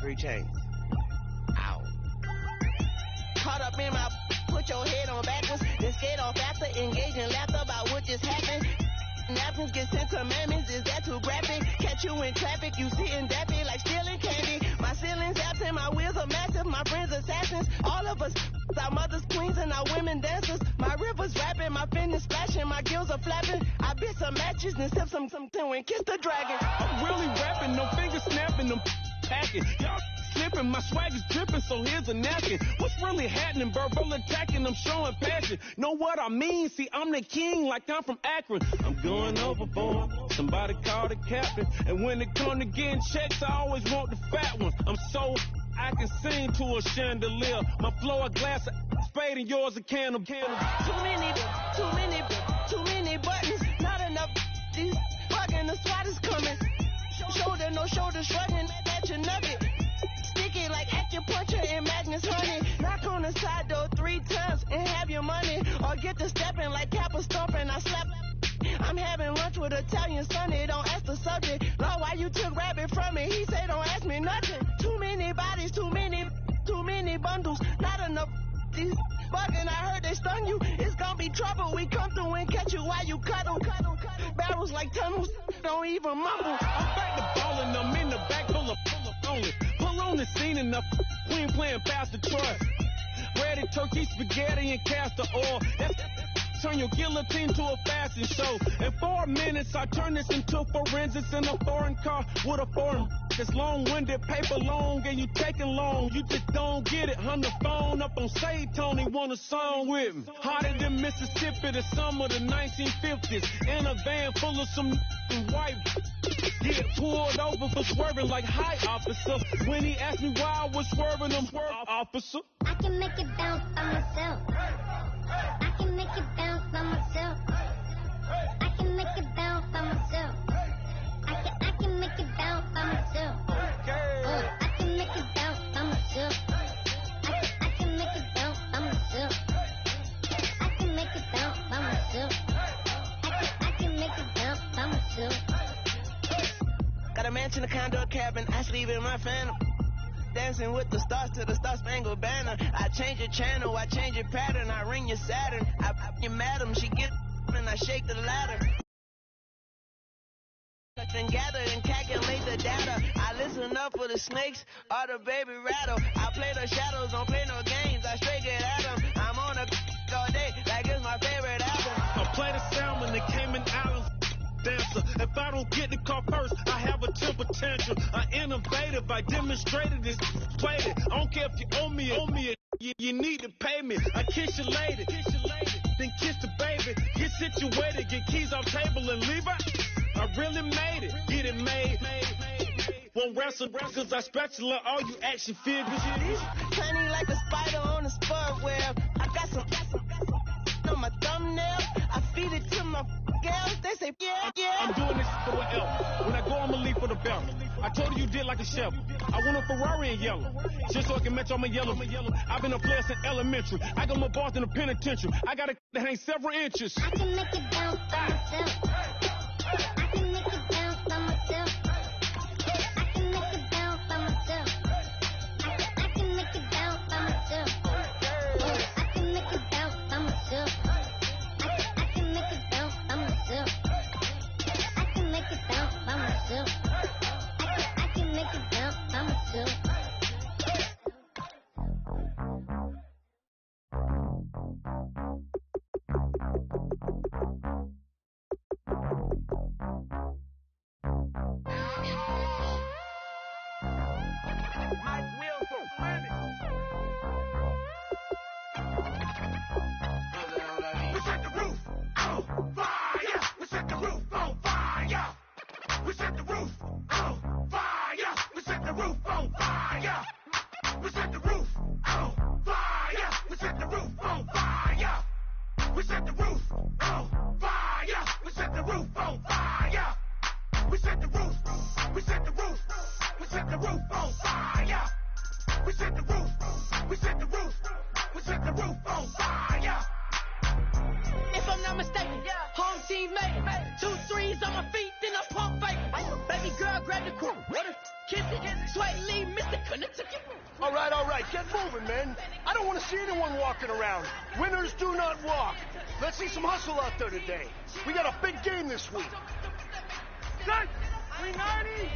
3 chains. Ow. Caught up in my, put your head on backwards, then skate off after, engage in laughter about what just happened. Napkins get sent commandments, is that too graphic? Catch you in traffic, you sitting dappy like stealing candy. My ceilings absent, my wheels are massive, my friends assassins. All of us, our mothers queens and our women dancers. My rivers rapping, my fingers splashing, my gills are flapping. I bit some matches and sip some and kiss the dragon. I'm really rapping, no fingers snapping, them packing. Y'all slipping, my swag is dripping, so here's a napkin. What's really happening? Verbal attacking, I'm showing passion. Know what I mean? See, I'm the king like I'm from Akron. I'm going overboard, somebody call the captain. And when it come to getting checks, I always want the fat ones. I'm so I can sing to a chandelier. My flow a glass of spade and yours a can of candle. Too many buttons, not enough. These fucking the SWAT is coming. Shoulder, no shoulder shrugging at your nugget. Sticky like acupuncture and Magnus honey. Knock on the side door 3 times and have your money. Or get to stepping like Kappa stomping. I slap. I'm having lunch with Italian Sonny. Don't ask the subject. Lord, why you took rabbit from me? He said don't ask me nothing. Too many bodies, too many bundles. Not enough. These bugging, I heard they stung you. It's gonna be trouble. We come through and catch you while you cuddle. Barrels like tunnels. Don't even mumble. I'm back to ballin', I'm in the back full of only. Pull on the scene enough. We ain't playing Pastor Troy. Ready turkey, spaghetti, and castor oil. Turn your guillotine to a fashion show. In 4 minutes, I turn this into forensics in a foreign car with a foreign. It's long-winded, paper long, and you taking long. You just don't get it. Hung the phone up on Say Tony, want a song with me. Hotter than Mississippi, the summer of the 1950s. In a van full of some white. Get pulled over for swerving like hi, officer. When he asked me why I was swerving, I'm swerve, officer. I can make it bounce by myself. I can make it bounce by myself. I can make it bounce by myself. I can make it bounce by myself. I can make it bounce by myself. I can make it bounce by myself. I can make it bounce by myself. I can make it bounce by myself. Got a mansion, a condo, a cabin. I sleep in my phantom. Dancing with the stars to the Star-Spangled Banner. I change your channel, I change your pattern. I ring your Saturn. I your madam, she get and I shake the ladder. And gather and calculate the data. I listen up for the snakes or the baby rattle. I play the shadows, don't play no games. I straight get at them. I'm on a all day like it's my favorite album. I play the salmon, the Cayman Islands dancer. If I don't get the car first, I have a temper tantrum. I innovative, I demonstrated this, played it. I don't care if you owe me it. You need to pay me. I kiss your lady, then kiss the baby. Get situated, get keys off table and leave her. I really made it, get it made. Won't wrestle, cause I spatula all you action figures. Tiny like a spider on a spud web. I got some on my thumbnail. I feed it to my girls. They say, yeah. I'm doing this for what else. When I go, I'ma leave for the belt. I told you did like a chef. I want a Ferrari in yellow, just so I can match all my yellow. I've been a player since elementary. I got more bars than a penitentiary. I got to hang several inches. I can make it bounce by myself. I can make it bounce by myself. I can make it bounce by myself. I can make it bounce by myself. I can make it bounce by myself. I can make it bounce by myself. I can make it bounce by myself. I can make it bounce by myself. Kiss it, swipe, leave, Mr. Connecticut. All right, get moving, man. I don't want to see anyone walking around. Winners do not walk. Let's see some hustle out there today. We got a big game this week. Set! 390!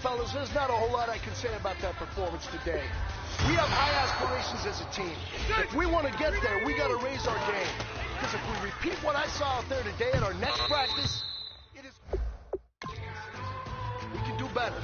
fellas, there's not a whole lot I can say about that performance today. We have high aspirations as a team. If we want to get there, we got to raise our game. Because if we repeat what I saw out there today at our next practice, we can do better.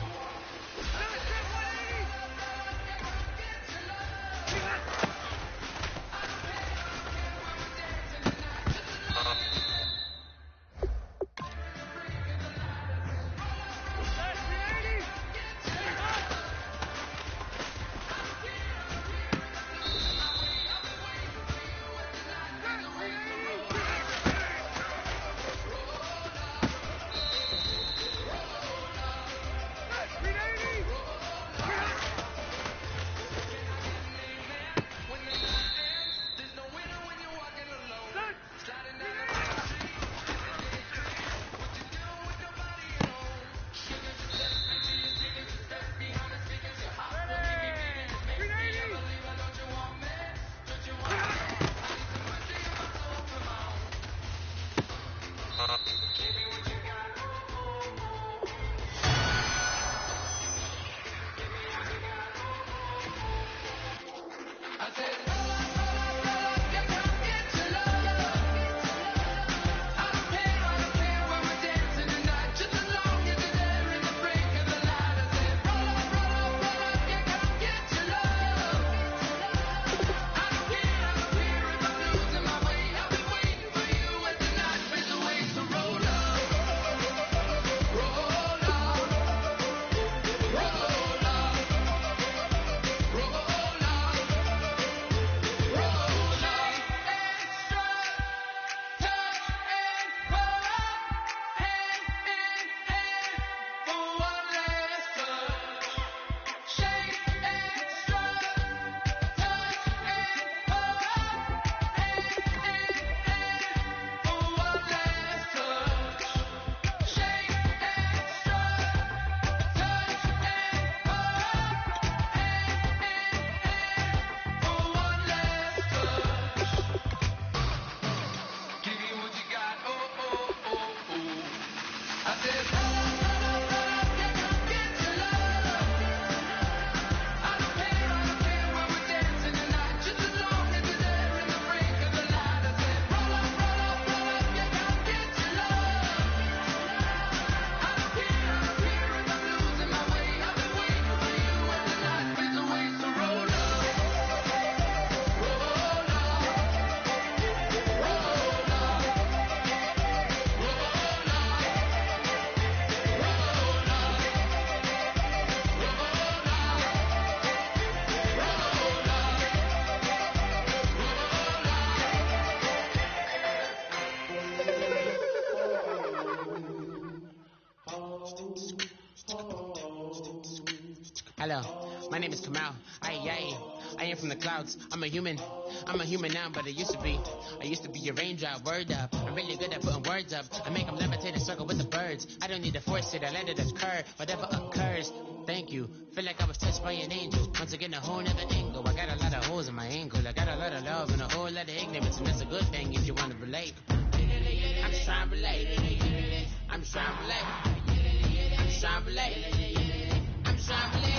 Hello, my name is Kamal. I am from the clouds. I'm a human now, but I used to be a raindrop. Word up, I'm really good at putting words up. I make them levitate and circle with the birds. I don't need to force it, I let it occur. Whatever occurs, thank you. Feel like I was touched by an angel. Once again, a whole nother angle. I got a lot of holes in my ankle. I got a lot of love and a whole lot of ignorance, and that's a good thing if you want to relate. I'm just trying to relate. I'm just trying to relate. I'm just trying to relate. I'm just trying to relate.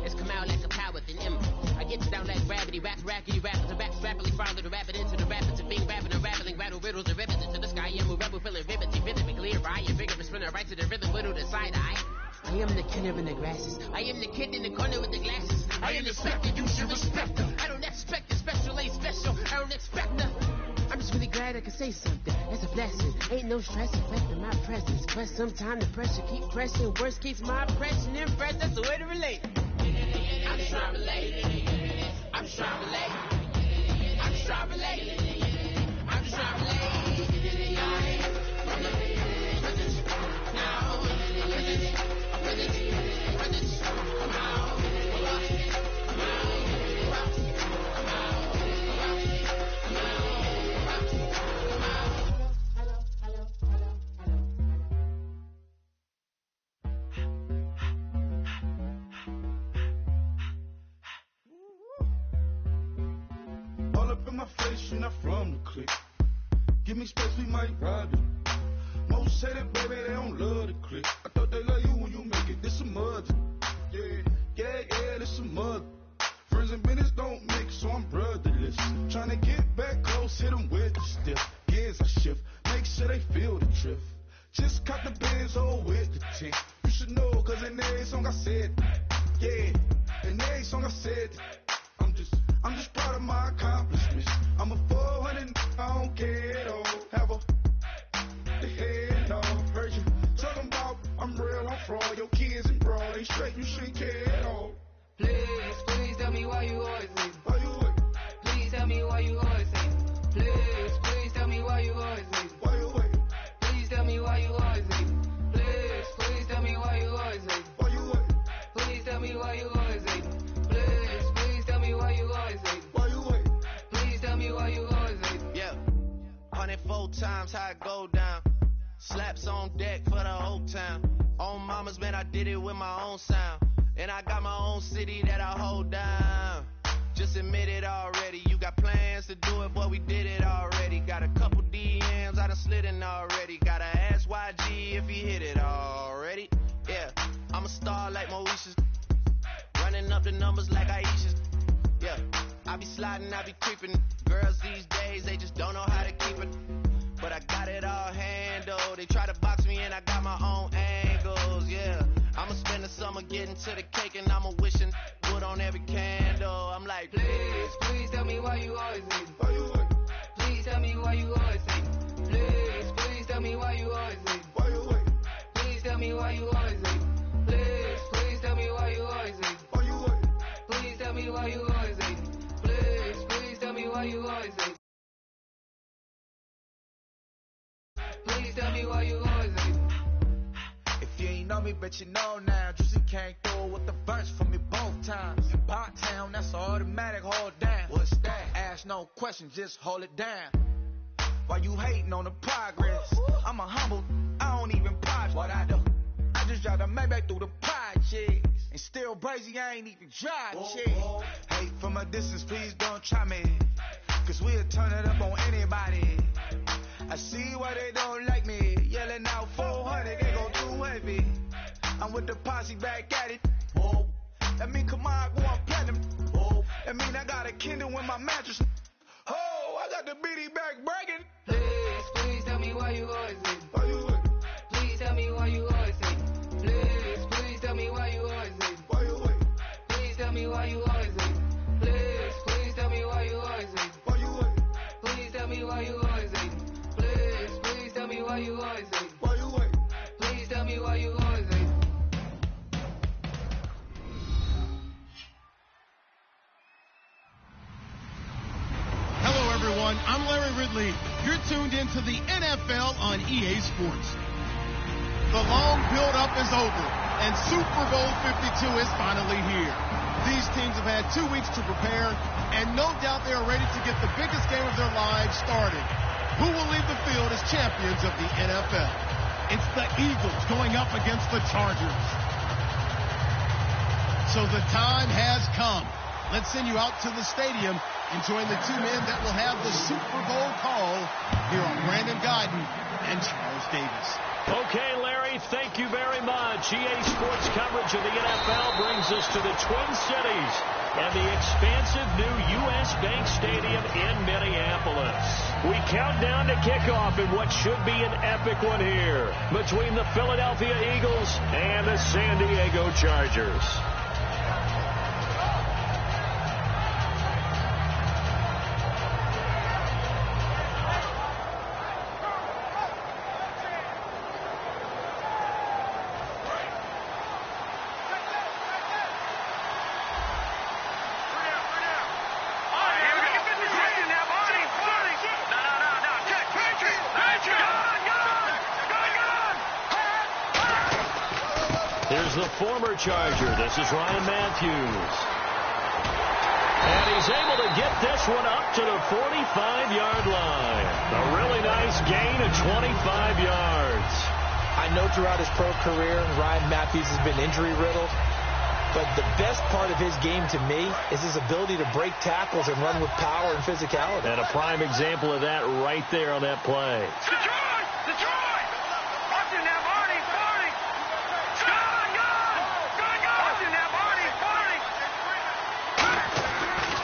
It's come out like a power with an M. I get down like gravity, rackety, rappers, and raps rapidly follow the rapid into the rapids of being rapping and rattling, rattle riddles and ribbons into the sky. I'm a rebel, feeling vividly clear. I am vigorous, spinner right to the rhythm, whittle the side eye. I am the killer in the grasses. I am the kid in the corner with the glasses. I am the specter, you should respect her. I don't expect the special, ain't special. I don't expect her. I'm just really glad I can say something. That's a blessing. Ain't no stress affecting my presence. But sometimes the pressure keep pressing. Worst keeps my impression impressed. That's the way to relate. I'm just trying to relate. I'm just trying to relate. I'm just trying to relate. I'm just trying to relate. my face, you're not from the clique. Give me space, we might rob it. Most say that, baby, they don't love the clique. I thought they love you when you make it. This some mud. Yeah, this some mud. Friends and business don't mix, so I'm brotherless. Tryna get back close, hit them with the stiff. Gears I shift, make sure they feel the drift. Just cut the Benz over with the tint. You should know, cause in every song I said, yeah, in every song I said, I'm just proud of my accomplishments. I'm a 400, I don't care at all. Have the head off, heard you talking about I'm real, I'm fraud. Your kids and broad, they straight, you shouldn't care at all. Please tell me why you always hate. Why you what? Please tell me why you always hate. Please tell me why you always hate. Why you what? Please tell me why you always hate. Please tell me why you always hate. Why you what? Please tell me why you always hate. Please tell me why you always hate. Why you what? Please tell me why you always hate. Yeah, 104 times how it go down. Slaps on deck for the whole town. On mamas, man, I did it with my own sound. And I got my own city that I hold down. Just admit it already. You got plans to do it, boy, we did it already. Got a couple DMs, I done slid in already. Gotta ask YG if he hit it already. Yeah, I'm a star like Moesha's. Running up the numbers like Aisha's. Yeah, I be sliding, I be creeping. Girls these days, they just don't know how to keep it. But I got it all handled. They try to box me in, I got my own angles, yeah. I'ma spend the summer getting to the cake and I'ma wishing wood on every candle. I'm like, please tell me why you always hate. Why you what? Please tell me why you always hate. Please tell me why you always hate. Why you what? Please tell me why you always hate. Please tell me why you always hate. Why you what? Please tell me why you always hate. Please tell me why you always hate. Please tell me why you always hate. If you ain't know me, but you know now. Juicy came through with the verse for me both times. In Pot Town, that's automatic, hold down. What's that? Ask no question, just hold it down. Why you hating on the progress? I'm a humble, I don't even pause what I do. I just drive the Maybach through the projects. And still brazy, I ain't even drive shit. Hate from a distance, please don't try me. Cause we'll turn it up on anybody. I see why they don't like me. Yelling out 400, they go too heavy. I'm with the posse back at it. That mean come on, go on platinum. That mean I got a Kindle in my mattress. Oh, I got the BD back breaking. Please tell me why you always hate. Why you what? Please tell me why you always hate. Please tell me why you always hate. Why you what? Please tell me why you always hate. Please tell me why you always hate. Why you what? Please tell me why you always hate. Please tell me why you always hate. Why you what? Please tell me why you always hate. Hello, everyone. I'm Larry Ridley. You're tuned into the NFL on EA Sports. The long build-up is over, and Super Bowl 52 is finally here. These teams have had 2 weeks to prepare, and no doubt they are ready to get the biggest game of their lives started. Who will leave the field as champions of the NFL? It's the Eagles going up against the Chargers. So the time has come. Let's send you out to the stadium and join the two men that will have the Super Bowl call. Here are Brandon Guyton and Charles Davis. Okay, Larry, thank you very much. EA Sports coverage of the NFL brings us to the Twin Cities and the expansive new U.S. Bank Stadium in Minneapolis. We count down to kickoff in what should be an epic one here between the Philadelphia Eagles and the San Diego Chargers. Here's the former Charger. This is Ryan Matthews. And he's able to get this one up to the 45-yard line. A really nice gain of 25 yards. I know throughout his pro career, Ryan Matthews has been injury-riddled. But the best part of his game to me is his ability to break tackles and run with power and physicality. And a prime example of that right there on that play.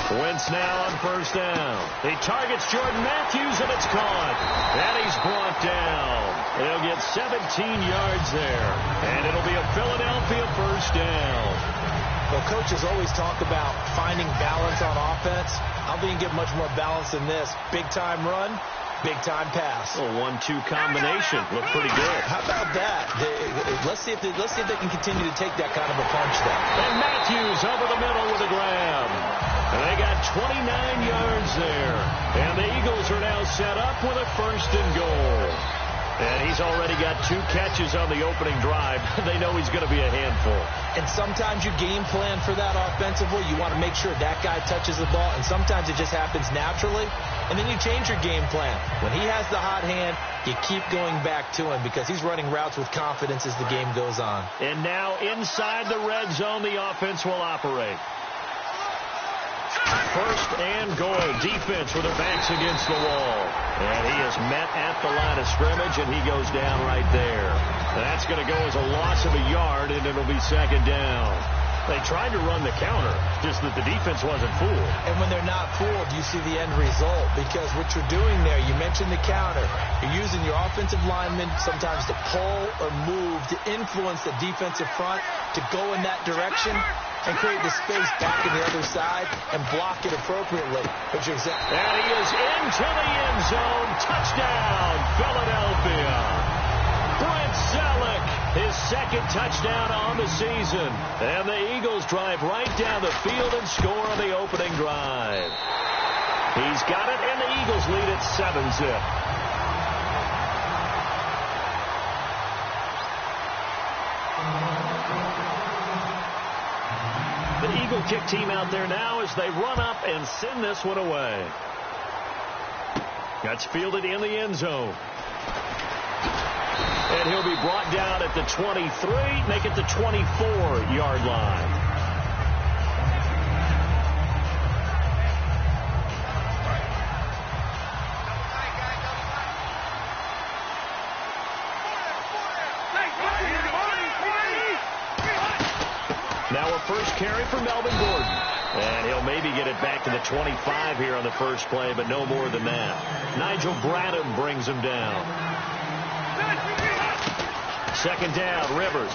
Wentz now on first down. He targets Jordan Matthews, and it's caught. And he's brought down. They'll get 17 yards there. And it'll be a Philadelphia first down. Well, coaches always talk about finding balance on offense. I don't think you get much more balance than this. Big-time run, big-time pass. A 1-2 combination. Looked pretty good. How about that? Let's see if they can continue to take that kind of a punch there. And Matthews over the middle with a grab. And they got 29 yards there. And the Eagles are now set up with a first and goal. And he's already got 2 catches on the opening drive. They know he's going to be a handful. And sometimes you game plan for that offensively. You want to make sure that guy touches the ball. And sometimes it just happens naturally. And then you change your game plan. When he has the hot hand, you keep going back to him because he's running routes with confidence as the game goes on. And now inside the red zone, the offense will operate. First and goal. Defense with their backs against the wall. And he is met at the line of scrimmage, and he goes down right there. That's going to go as a loss of a yard, and it'll be second down. They tried to run the counter, just that the defense wasn't fooled. And when they're not fooled, you see the end result. Because what you're doing there, you mentioned the counter. You're using your offensive linemen sometimes to pull or move to influence the defensive front to go in that direction and create the space back in the other side and block it appropriately. And he is into the end zone. Touchdown, Philadelphia. Brent Zellick, his second touchdown on the season. And the Eagles drive right down the field and score on the opening drive. He's got it, and the Eagles lead at 7-zip. The Eagle kick team out there now as they run up and send this one away. That's fielded in the end zone. And he'll be brought down at the 23, make it the 24-yard line. Now a first carry for Melvin Gordon. And he'll maybe get it back to the 25 here on the first play, but no more than that. Nigel Bradham brings him down. Second down, Rivers.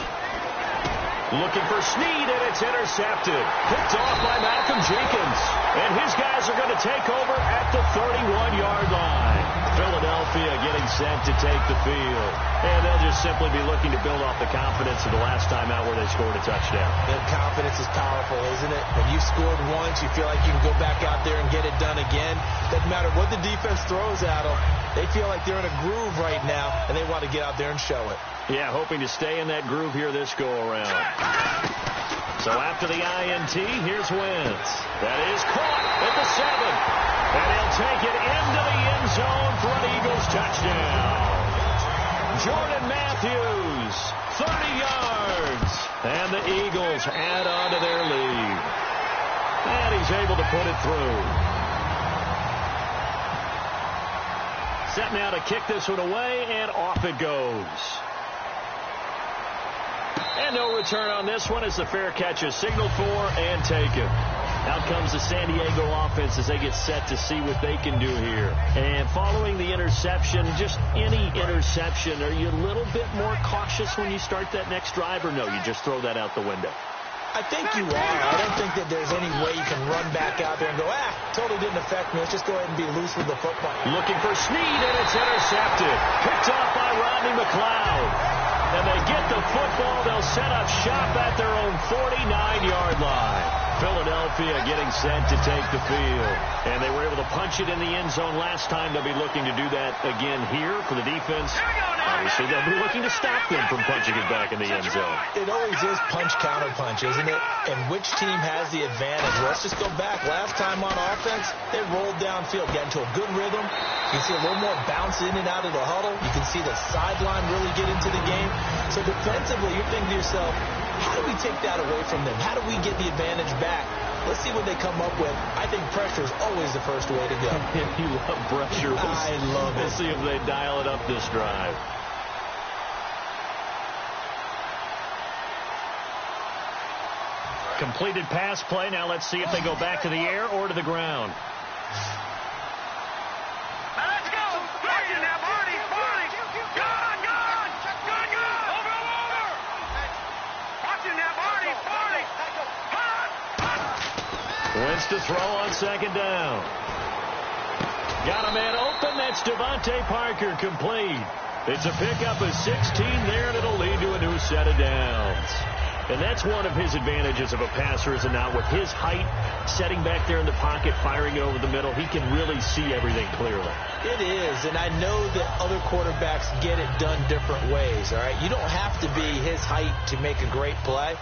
Looking for Snead, and it's intercepted. Picked off by Malcolm Jenkins. And his guys are going to take over at the 31-yard line. Philadelphia getting set to take the field. And they'll just simply be looking to build off the confidence of the last time out where they scored a touchdown. That confidence is powerful, isn't it? When you've scored once, you feel like you can go back out there and get it done again. Doesn't matter what the defense throws at them. They feel like they're in a groove right now, and they want to get out there and show it. Yeah, hoping to stay in that groove here this go-around. So after the INT, here's Wentz. That is caught at the 7. And he'll take it into the end zone for an Eagles touchdown. Jordan Matthews, 30 yards. And the Eagles add on to their lead. And he's able to put it through. Set now to kick this one away, and off it goes. And no return on this one as the fair catch is signaled for and taken. Out comes the San Diego offense as they get set to see what they can do here. And following the interception, just any interception, are you a little bit more cautious when you start that next drive, or no, you just throw that out the window? I think you are. I don't think that there's any way you can run back out there and go, totally didn't affect me. Let's just go ahead and be loose with the football. Looking for Snead, and it's intercepted. Picked off by Rodney McLeod. And they get the football. They'll set up shop at their own 49-yard line. Philadelphia getting set to take the field. And they were able to punch it in the end zone last time. They'll be looking to do that again here for the defense. Obviously, they'll be looking to stop them from punching it back in the end zone. It always is punch-counter-punch, isn't it? And which team has the advantage? Let's just go back. Last time on offense, they rolled downfield, got into a good rhythm. You can see a little more bounce in and out of the huddle. You can see the sideline really get into the game. So defensively, you're thinking to yourself, How do we take that away from them? How do we get the advantage back? Let's see what they come up with. I think pressure is always the first way to go. You love pressure. I love it. We'll see if they dial it up this drive. Completed pass play. Now let's see if they go back to the air or to the ground. Let's go. Watching that Barney. Gone. Over. Watching that Barney. Wins to throw on second down. Got a man open. That's Devontae Parker, complete. It's a pickup of 16 there, and it'll lead to a new set of downs. And that's one of his advantages of a passer, is not with his height, setting back there in the pocket, firing it over the middle. He can really see everything clearly. It is, and I know that other quarterbacks get it done different ways, all right? You don't have to be his height to make a great play.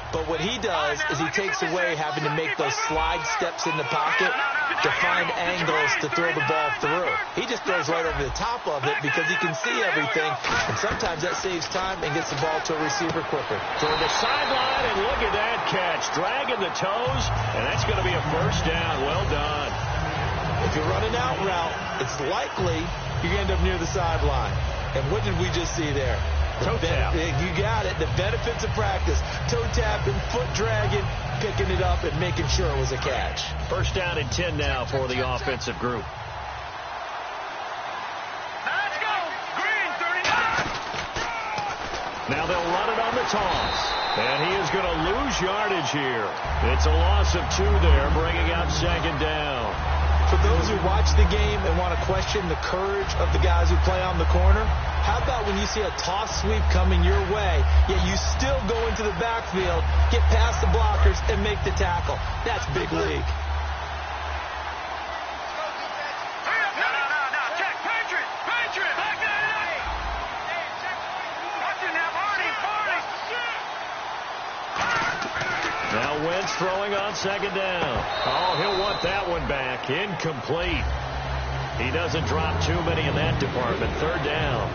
But what he does is he takes away having to make those slide steps in the pocket to find angles to throw the ball through. He just throws right over the top of it because he can see everything, and sometimes that saves time and gets the ball to a receiver quicker. Toward the sideline, and look at that catch. Dragging the toes, and that's going to be a first down. Well done. If you're running out route, it's likely you end up near the sideline. And what did we just see there? Toe tap. You got it. The benefits of practice. Toe tapping, foot dragging, picking it up, and making sure it was a catch. First down and 10 now for the offensive group. Let's go. Green, 39. Now they'll run it on the toss. And he is going to lose yardage here. It's a loss of 2 there, bringing up second down. For those who watch the game and want to question the courage of the guys who play on the corner, how about when you see a toss sweep coming your way, yet you still go into the backfield, get past the blockers, and make the tackle? That's big league. No. Check. Patriot. Back that up. Watching that Barney. Now Wentz throwing on second down. Oh, he'll want that one back. Incomplete. He doesn't drop too many in that department. Third down.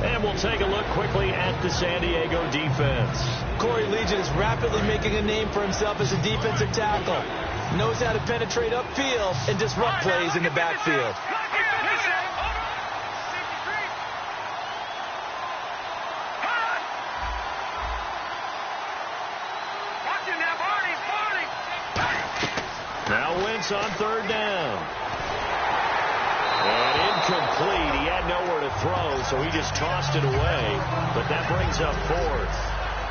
And we'll take a look quickly at the San Diego defense. Corey Legion is rapidly making a name for himself as a defensive tackle. Knows how to penetrate upfield and disrupt plays in the backfield. Now Wentz on third down. And incomplete. He had nowhere to throw, so he just tossed it away. But that brings up fourth.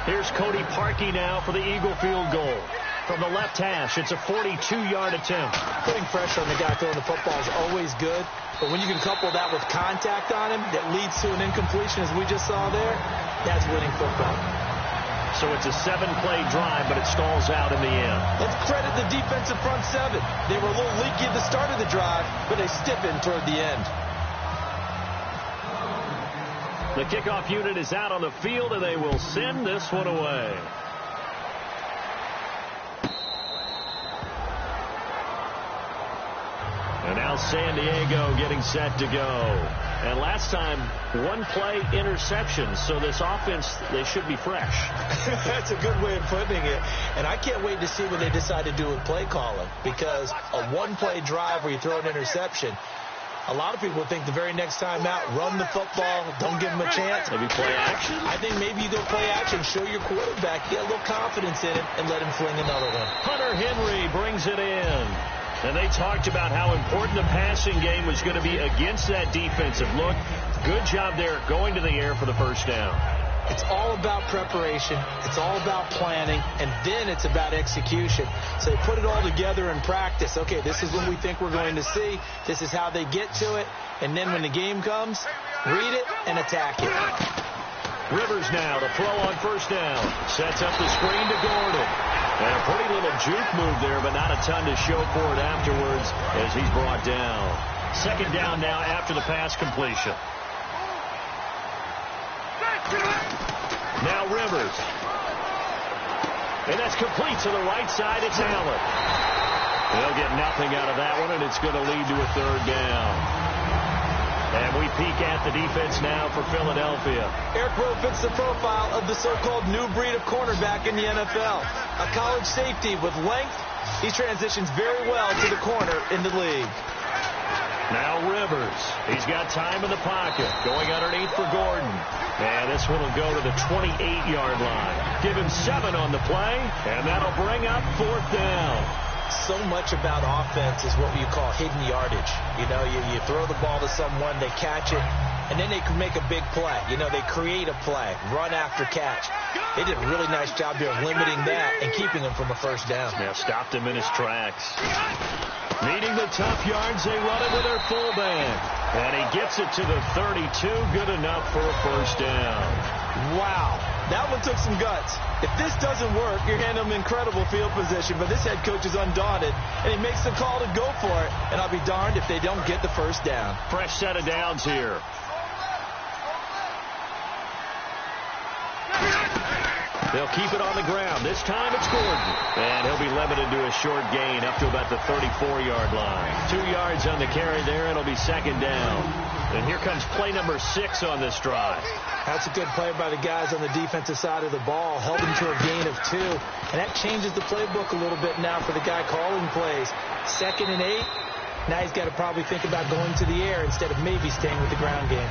Here's Cody Parkey now for the Eagle field goal. From the left hash, it's a 42-yard attempt. Putting pressure on the guy throwing the football is always good. But when you can couple that with contact on him that leads to an incompletion, as we just saw there, that's winning football. So it's a 7-play drive, but it stalls out in the end. Let's credit the defensive front seven. They were a little leaky at the start of the drive, but they stiffened toward the end. The kickoff unit is out on the field, and they will send this one away. And now San Diego getting set to go. And last time, 1-play interception. So this offense, they should be fresh. That's a good way of putting it. And I can't wait to see what they decide to do with play calling. Because a 1-play drive where you throw an interception, a lot of people think the very next time out, run the football, don't give them a chance. Maybe play action? I think maybe you go play action, show your quarterback, get a little confidence in him, and let him fling another one. Hunter Henry brings it in. And they talked about how important the passing game was going to be against that defensive look. Good job there going to the air for the first down. It's all about preparation. It's all about planning. And then it's about execution. So they put it all together in practice. Okay, this is what we think we're going to see. This is how they get to it. And then when the game comes, read it and attack it. Rivers now to throw on first down. Sets up the screen to Gordon. And a pretty little juke move there, but not a ton to show for it afterwards as he's brought down. Second down now after the pass completion. Now Rivers. And that's complete to the right side. It's Allen. They'll get nothing out of that one, and it's going to lead to a third down. And we peek at the defense now for Philadelphia. Eric Rowe fits the profile of the so-called new breed of cornerback in the NFL. A college safety with length. He transitions very well to the corner in the league. Now Rivers. He's got time in the pocket. Going underneath for Gordon. And this one will go to the 28-yard line. Give him 7 on the play, and that'll bring up 4th down. So much about offense is what you call hidden yardage. You know, you throw the ball to someone, they catch it, and then they can make a big play. You know, they create a play, run after catch. They did a really nice job here of limiting that and keeping him from a first down. Yeah, stopped him in his tracks. Needing the tough yards, they run it with their fullback. And he gets it to the 32, good enough for a first down. Wow, that one took some guts. If this doesn't work, you're handing them incredible field position, but this head coach is undaunted, and he makes the call to go for it, and I'll be darned if they don't get the first down. Fresh set of downs here. They'll keep it on the ground. This time it's Gordon. And he'll be limited to a short gain up to about the 34-yard line. 2 yards on the carry there. It'll be 2nd down. And here comes play number 6 on this drive. That's a good play by the guys on the defensive side of the ball. Held him to a gain of 2. And that changes the playbook a little bit now for the guy calling plays. 2nd and 8. Now he's got to probably think about going to the air instead of maybe staying with the ground game.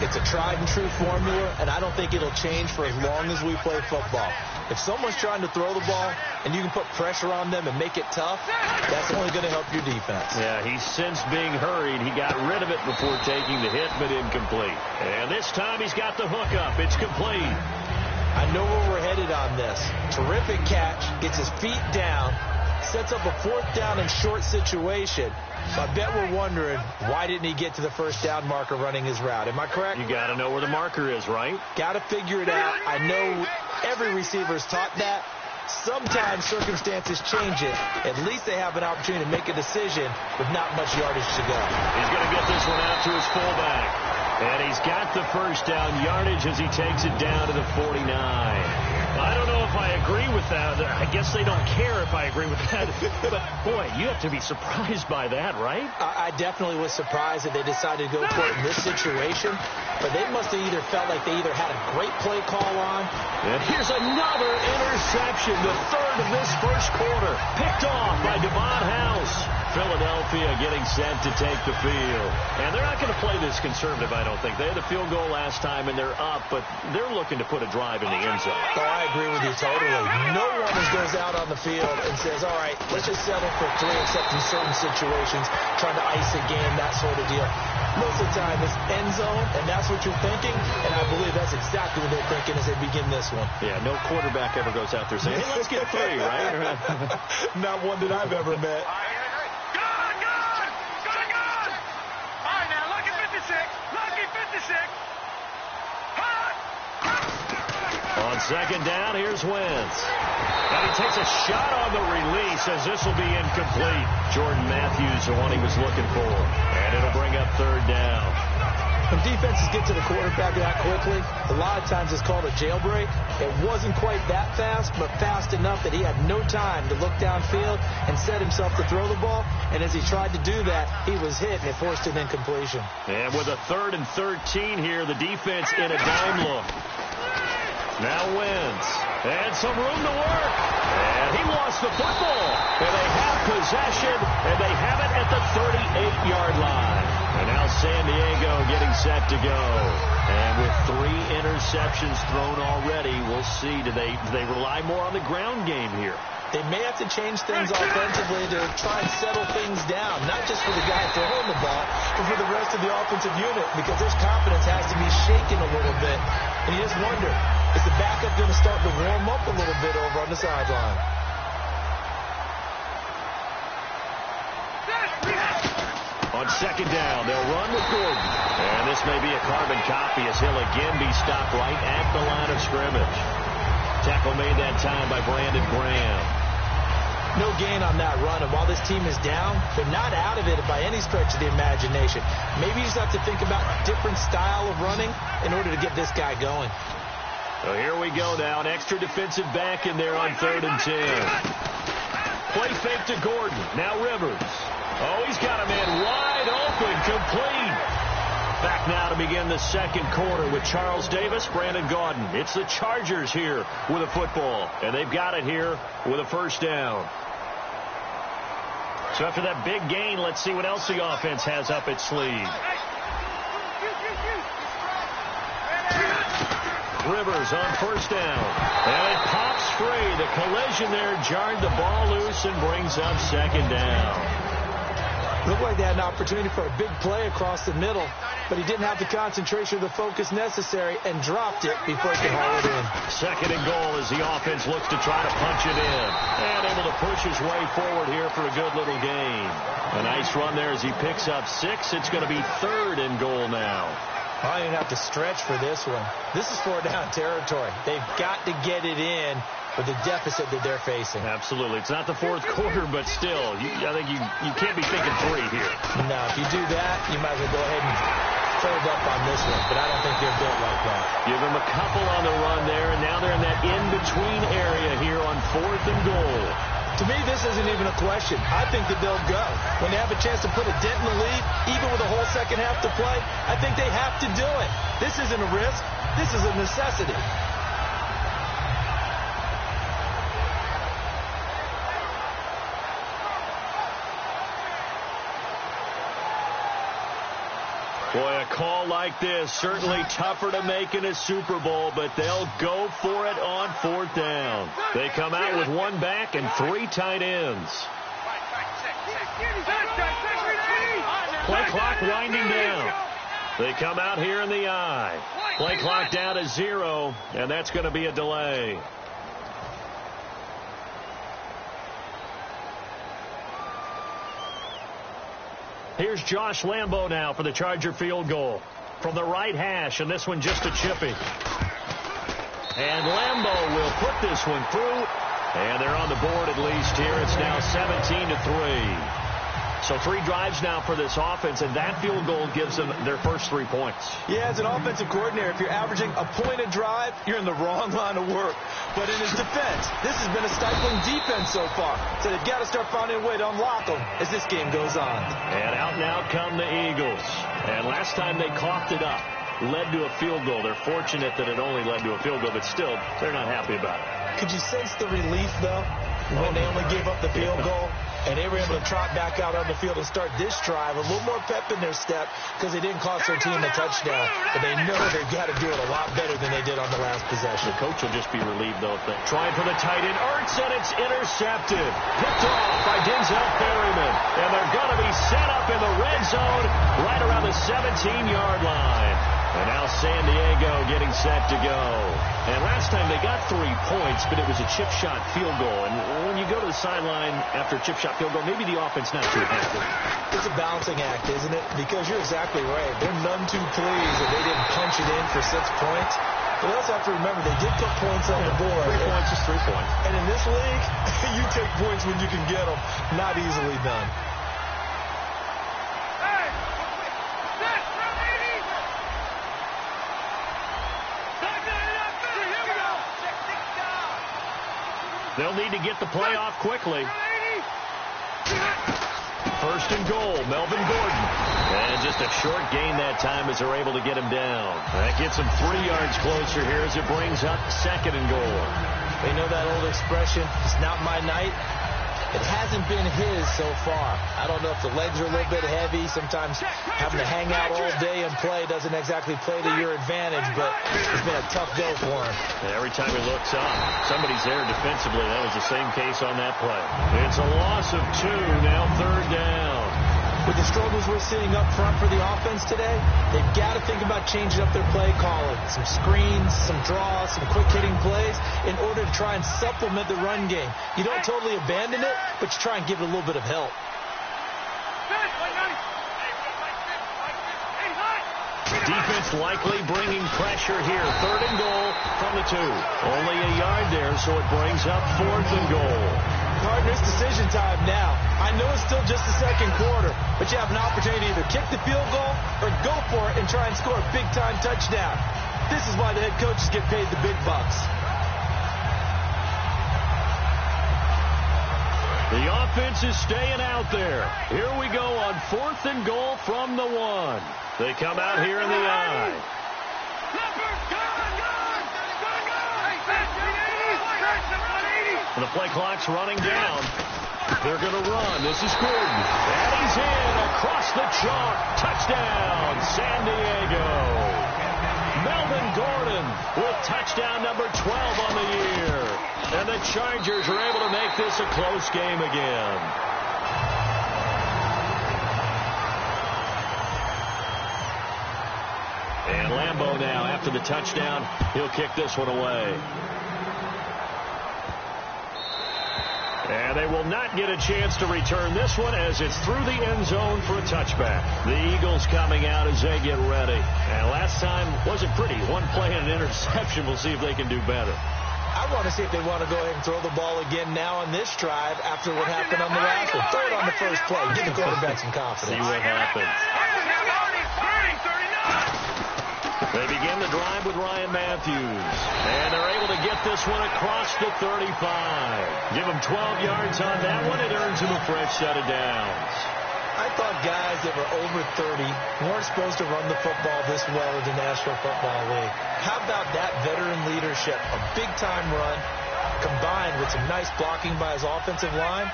It's a tried-and-true formula, and I don't think it'll change for as long as we play football. If someone's trying to throw the ball and you can put pressure on them and make it tough, that's only going to help your defense. Yeah, he's since being hurried. He got rid of it before taking the hit, but incomplete. And this time he's got the hook up. It's complete. I know where we're headed on this. Terrific catch, gets his feet down, sets up a 4th down and short situation. So I bet we're wondering, why didn't he get to the first down marker running his route? Am I correct? You got to know where the marker is, right? Got to figure it out. I know every receiver's taught that. Sometimes circumstances change it. At least they have an opportunity to make a decision with not much yardage to go. He's going to get this one out to his fullback. And he's got the first down yardage as he takes it down to the 49. I don't know if I agree with that. I guess they don't care if I agree with that. But, boy, you have to be surprised by that, right? I definitely was surprised that they decided to go for it in this situation. But they must have either felt like they either had a great play call on. And here's another interception, the 3rd of this first quarter. Picked off by Devon House. Philadelphia getting set to take the field. And they're not going to play this conservative, I don't think. They had the field goal last time, and they're up, but they're looking to put a drive in the end zone. Oh, I agree with you totally. No one goes out on the field and says, all right, let's just settle for 3 except in certain situations, trying to ice a game, that sort of deal. Most of the time, it's end zone, and that's what you're thinking, and I believe that's exactly what they're thinking as they begin this one. Yeah, no quarterback ever goes out there saying, hey, let's get 3, right? Not one that I've ever met. On 2nd down, here's Wentz. And he takes a shot on the release as this will be incomplete. Jordan Matthews, the one he was looking for. And it'll bring up 3rd down. When defenses get to the quarterback that quickly, a lot of times it's called a jailbreak. It wasn't quite that fast, but fast enough that he had no time to look downfield and set himself to throw the ball. And as he tried to do that, he was hit, and it forced an incompletion. And with a 3rd and 13 here, the defense in a dime look. Now Wentz. And some room to work. And he lost the football. And they have possession, and they have it at the 38-yard line. And now San Diego getting set to go. And with 3 interceptions thrown already, we'll see. Do they rely more on the ground game here? They may have to change things offensively to try and settle things down, not just for the guy throwing the ball, but for the rest of the offensive unit, because his confidence has to be shaken a little bit. And you just wonder, is the backup going to start to warm up a little bit over on the sideline? On 2nd down, they'll run with Gordon. And this may be a carbon copy as he'll again be stopped right at the line of scrimmage. Tackle made that time by Brandon Graham. No gain on that run, and while this team is down, they're not out of it by any stretch of the imagination. Maybe you just have to think about a different style of running in order to get this guy going. So here we go now, an extra defensive back in there on 3rd and 10. Play fake to Gordon, now Rivers. Oh, he's got a man wide open, complete. Back now to begin the second quarter with Charles Davis, Brandon Gaudin. It's the Chargers here with a football, and they've got it here with a first down. So after that big gain, let's see what else the offense has up its sleeve. Rivers on first down, and it pops free. The collision there jarred the ball loose and brings up second down. Looked like they had an opportunity for a big play across the middle, but he didn't have the concentration or the focus necessary and dropped it before he could haul it in. Second and goal as the offense looks to try to punch it in. And able to push his way forward here for a good little gain. A nice run there as he picks up 6. It's going to be third and goal now. I don't even have to stretch for this one. This is 4-down territory. They've got to get it in for the deficit that they're facing. Absolutely. It's not the fourth quarter, but still, I think you can't be thinking 3 here. No, if you do that, you might as well go ahead and fold up on this one, but I don't think they're built like that. Give them a couple on the run there, and now they're in that in-between area here on fourth and goal. To me, this isn't even a question. I think that they'll go. When they have a chance to put a dent in the lead, even with a whole second half to play, I think they have to do it. This isn't a risk. This is a necessity. Boy, a call like this, certainly tougher to make in a Super Bowl, but they'll go for it on fourth down. They come out with 1 back and 3 tight ends. Play clock winding down. They come out here in the I. Play clock down to 0, and that's going to be a delay. Here's Josh Lambo now for the Charger field goal. From the right hash, and this one just a chippy. And Lambo will put this one through, and they're on the board at least here. It's now 17-3. So 3 drives now for this offense, and that field goal gives them their first 3 points. Yeah, as an offensive coordinator, if you're averaging a point a drive, you're in the wrong line of work. But in his defense, this has been a stifling defense so far. So they've got to start finding a way to unlock them as this game goes on. And out come the Eagles. And last time they coughed it up, led to a field goal. They're fortunate that it only led to a field goal, but still, they're not happy about it. Could you sense the relief, though, when they only gave up the field goal? And they were able to trot back out on the field and start this drive a little more pep in their step because they didn't cost their team a touchdown. But they know they've got to do it a lot better than they did on the last possession. The coach will just be relieved, though. Trying for the tight end. Ertz, and it's intercepted. Picked off by Denzel Perryman. And they're going to be set up in the red zone right around the 17-yard line. And now San Diego getting set to go. And last time they got 3 points, but it was a chip shot field goal. And when you go to the sideline after a chip shot field goal, maybe the offense not too happy. It's a balancing act, isn't it? Because you're exactly right. They're none too pleased that they didn't punch it in for 6 points. But they also have to remember they did put points on the board. 3 points is 3 points. And in this league, you take points when you can get them. Not easily done. They'll need to get the play off quickly. First and goal, Melvin Gordon. And just a short gain that time as they're able to get him down. That gets him 3 yards closer here as it brings up second and goal. They know that old expression, it's not my night. It hasn't been his so far. I don't know if the legs are a little bit heavy. Sometimes having to hang out all day and play doesn't exactly play to your advantage, but it's been a tough go for him. And every time he looks up, somebody's there defensively. That was the same case on that play. It's a loss of 2, now third down. With the struggles we're seeing up front for the offense today, they've got to think about changing up their play calling. Some screens, some draws, some quick-hitting plays in order to try and supplement the run game. You don't totally abandon it, but you try and give it a little bit of help. Defense likely bringing pressure here. Third and goal from the 2. Only a yard there, so it brings up fourth and goal. Partners, decision time now. I know it's still just the second quarter, but you have an opportunity to either kick the field goal or go for it and try and score a big-time touchdown. This is why the head coaches get paid the big bucks. The offense is staying out there. Here we go on fourth and goal from the 1. They come out here in the I. And the play clock's running down. They're going to run. This is Gordon. And he's in across the chalk. Touchdown, San Diego. Melvin Gordon with touchdown number 12 on the year. And the Chargers are able to make this a close game again. And Lambeau now, after the touchdown, he'll kick this one away. And they will not get a chance to return this one as it's through the end zone for a touchback. The Eagles coming out as they get ready. And last time wasn't pretty. One play and an interception. We'll see if they can do better. I want to see if they want to go ahead and throw the ball again now on this drive after what happened on the last one. Throw it on the first play. Give the quarterback some confidence. See what happens. They begin the drive with Ryan Matthews. And they're able to get this one across the 35. Give them 12 yards on that one. It earns them a fresh set of downs. I thought guys that were over 30 weren't supposed to run the football this well in the National Football League. How about that veteran leadership? A big-time run combined with some nice blocking by his offensive line,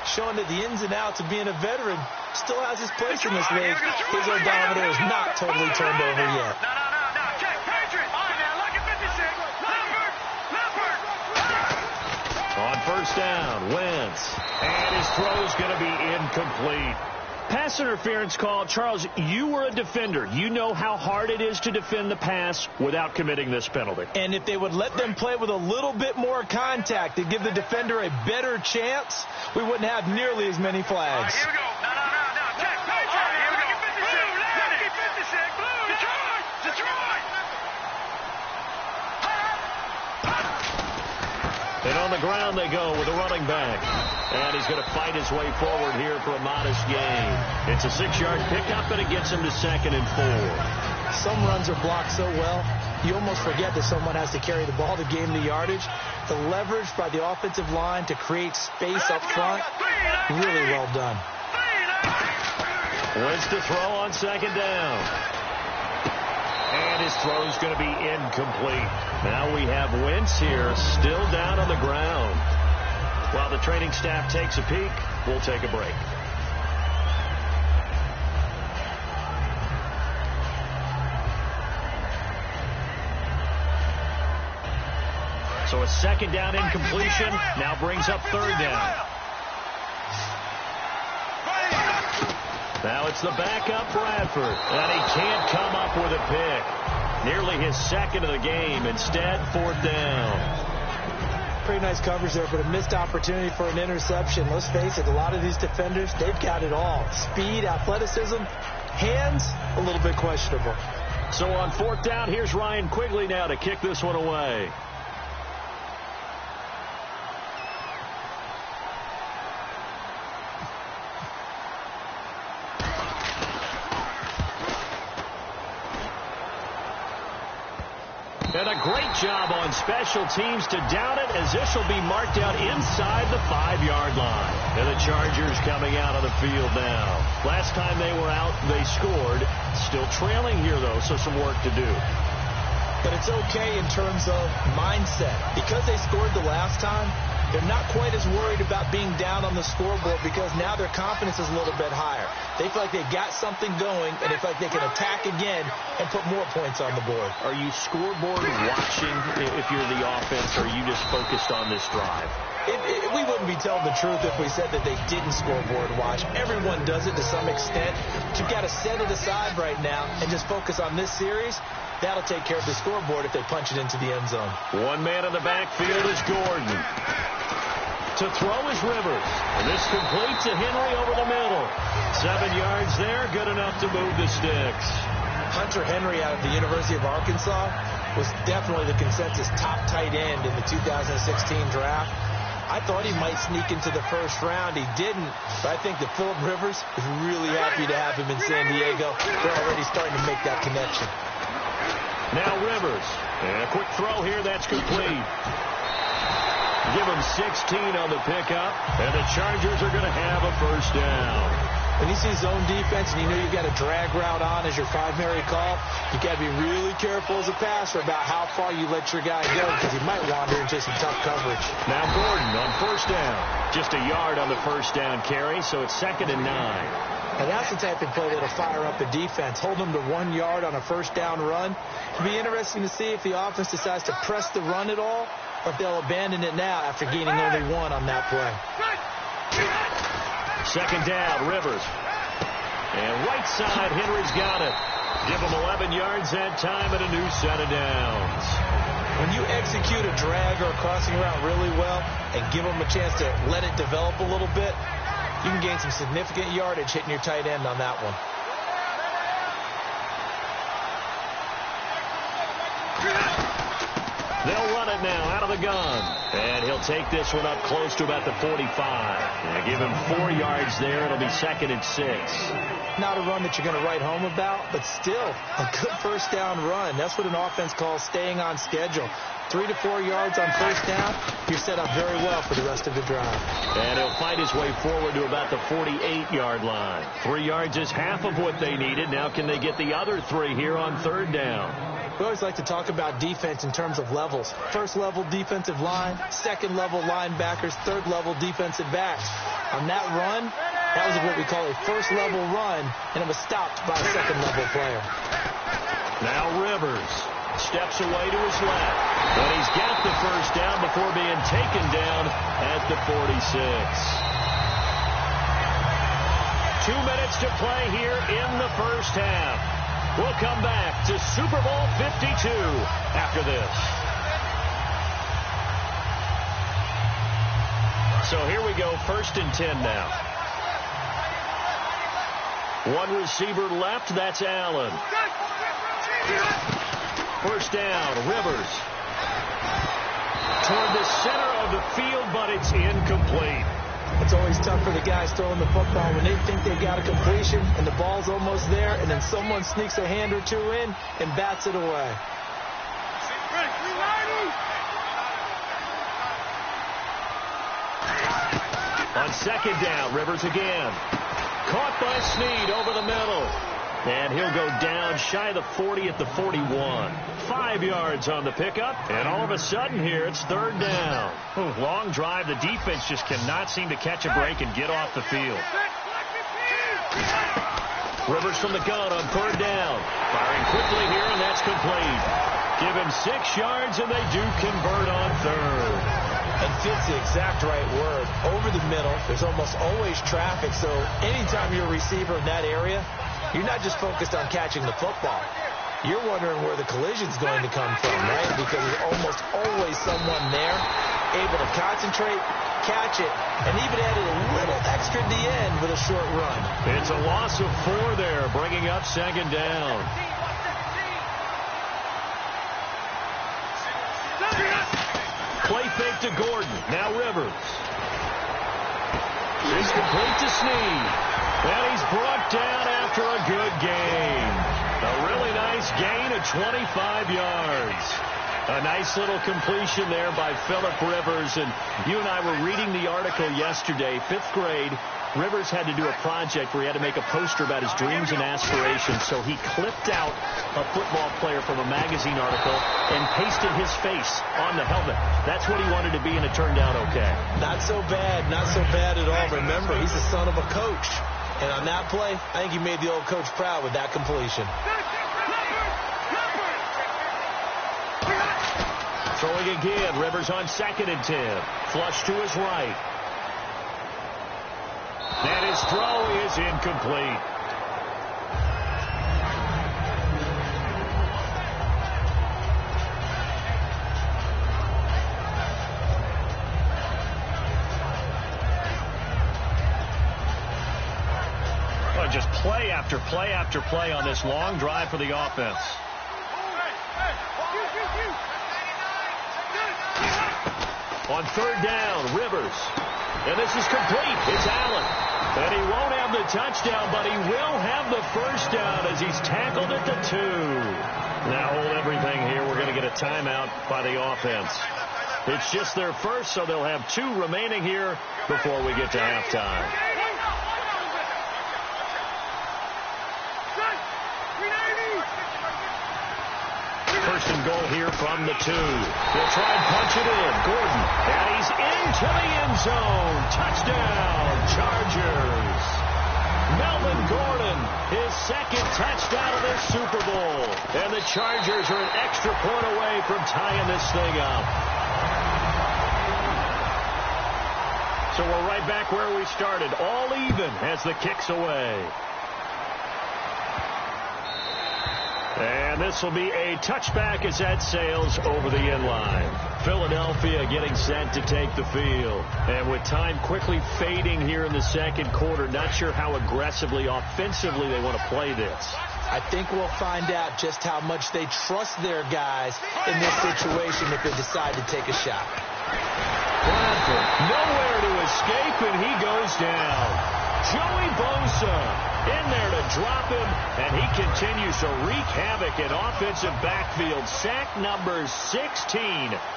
showing that the ins and outs of being a veteran still has his place in this league. His odometer is not totally turned over yet. On first down, Wentz. And his throw is going to be incomplete. Pass interference call. Charles, you were a defender. You know how hard it is to defend the pass without committing this penalty. And if they would let them play with a little bit more contact to give the defender a better chance, we wouldn't have nearly as many flags. Here we go. No. Check. Here we go. Blue, 56. Blue, Detroit. And on the ground they go with a running back. And he's going to fight his way forward here for a modest gain. It's a 6-yard pickup, and it gets him to 2nd and 4. Some runs are blocked so well, you almost forget that someone has to carry the ball to gain the yardage. The leverage by the offensive line to create space up front, really well done. Wentz to throw on 2nd down. And his throw is going to be incomplete. Now we have Wentz here, still down on the ground. While the training staff takes a peek, we'll take a break. So a 2nd down incompletion now brings up 3rd down. Now it's the backup Bradford, and he can't come up with a pick. Nearly his 2nd of the game. Instead, 4th down. Pretty nice coverage there, but a missed opportunity for an interception. Let's face it, a lot of these defenders, they've got it all. Speed, athleticism, hands, a little bit questionable. So on 4th down, here's Ryan Quigley now to kick this one away. And a great job on special teams to down it, as this will be marked out inside the 5-yard line. And the Chargers coming out on the field now. Last time they were out, they scored. Still trailing here, though, so some work to do. But it's okay in terms of mindset. Because they scored the last time, they're not quite as worried about being down on the scoreboard because now their confidence is a little bit higher. They feel like they've got something going, and they feel like they can attack again and put more points on the board. Are you scoreboard watching if you're the offense, or are you just focused on this drive? We wouldn't be telling the truth if we said that they didn't scoreboard watch. Everyone does it to some extent. But you've got to set it aside right now and just focus on this series. That'll take care of the scoreboard if they punch it into the end zone. One man in the backfield is Gordon. To throw is Rivers. And this complete to Henry over the middle. 7 yards there, good enough to move the sticks. Hunter Henry out of the University of Arkansas was definitely the consensus top tight end in the 2016 draft. I thought he might sneak into the first round. He didn't, but I think that Phillip Rivers is really happy to have him in San Diego. They're already starting to make that connection. Now Rivers. And a quick throw here, that's complete. Give him 16 on the pickup, and the Chargers are going to have a first down. When you see zone defense and you know you've got a drag route on as your primary call, you got to be really careful as a passer about how far you let your guy go because he might wander into some tough coverage. Now Gordon on first down. Just a yard on the first down carry, so it's 2nd and 9. And that's the type of play that'll fire up a defense. Hold them to 1 yard on a first down run. It'll be interesting to see if the offense decides to press the run at all or if they'll abandon it now after gaining only 1 on that play. 2nd down, Rivers. And right side, Henry's got it. Give him 11 yards that time and a new set of downs. When you execute a drag or a crossing route really well and give them a chance to let it develop a little bit, you can gain some significant yardage hitting your tight end on that one. They'll run it now out of the gun. And he'll take this one up close to about the 45. And give him 4 yards there. It'll be 2nd and 6. Not a run that you're going to write home about, but still a good first down run. That's what an offense calls staying on schedule. 3 to 4 yards on first down, you're set up very well for the rest of the drive. And he'll fight his way forward to about the 48-yard line. 3 yards is half of what they needed. Now can they get the other 3 here on 3rd down? We always like to talk about defense in terms of levels. First level defensive line, second level linebackers, third level defensive backs. On that run, that was what we call a first level run, and it was stopped by a second level player. Now Rivers steps away to his left. But he's got the first down before being taken down at the 46. 2 minutes to play here in the first half. We'll come back to Super Bowl 52 after this. So here we go, 1st and 10 now. 1 receiver left, that's Allen. First down, Rivers. Toward the center of the field, but it's incomplete. It's always tough for the guys throwing the football when they think they've got a completion and the ball's almost there, and then someone sneaks a hand or 2 in and bats it away. On 2nd down, Rivers again. Caught by Snead over the middle. And he'll go down shy of the 40 at the 41. 5 yards on the pickup. And all of a sudden here, it's 3rd down. Long drive. The defense just cannot seem to catch a break and get off the field. Rivers from the gun on 3rd down. Firing quickly here, and that's complete. Give him 6 yards, and they do convert on 3rd. And fits the exact right word. Over the middle, there's almost always traffic, so anytime you're a receiver in that area, you're not just focused on catching the football. You're wondering where the collision's going to come from, right? Because there's almost always someone there able to concentrate, catch it, and even added a little extra at the end with a short run. It's a loss of 4 there, bringing up 2nd down. Play fake to Gordon. Now Rivers. It's complete to Snead. And he's brought down after a good gain. A really nice gain of 25 yards. A nice little completion there by Phillip Rivers. And you and I were reading the article yesterday, 5th grade. Rivers had to do a project where he had to make a poster about his dreams and aspirations. So he clipped out a football player from a magazine article and pasted his face on the helmet. That's what he wanted to be, and it turned out okay. Not so bad. Not so bad at all. Remember, he's the son of a coach. And on that play, I think he made the old coach proud with that completion. Throwing again. Rivers on 2nd and 10. Flush to his right. And his throw is incomplete. Well, just play after play after play on this long drive for the offense. On 3rd down, Rivers. And this is complete. It's Allen. And he won't have the touchdown, but he will have the first down as he's tackled at the 2. Now hold everything here. We're going to get a timeout by the offense. It's just their first, so they'll have 2 remaining here before we get to halftime. first and goal here from the 2. He'll try and punch it in. Gordon, and he's into the end zone. Touchdown, Chargers. Melvin Gordon, his second touchdown of this Super Bowl. And the Chargers are an extra point away from tying this thing up. So we're right back where we started, all even as the kick's away. And this will be a touchback as that sails over the end line. Philadelphia getting set to take the field. And with time quickly fading here in the second quarter, not sure how aggressively, offensively they want to play this. I think we'll find out just how much they trust their guys in this situation if they decide to take a shot. Bradford, nowhere to escape, and he goes down. Joey Bosa in there to drop him, and he continues to wreak havoc in offensive backfield. Sack number 16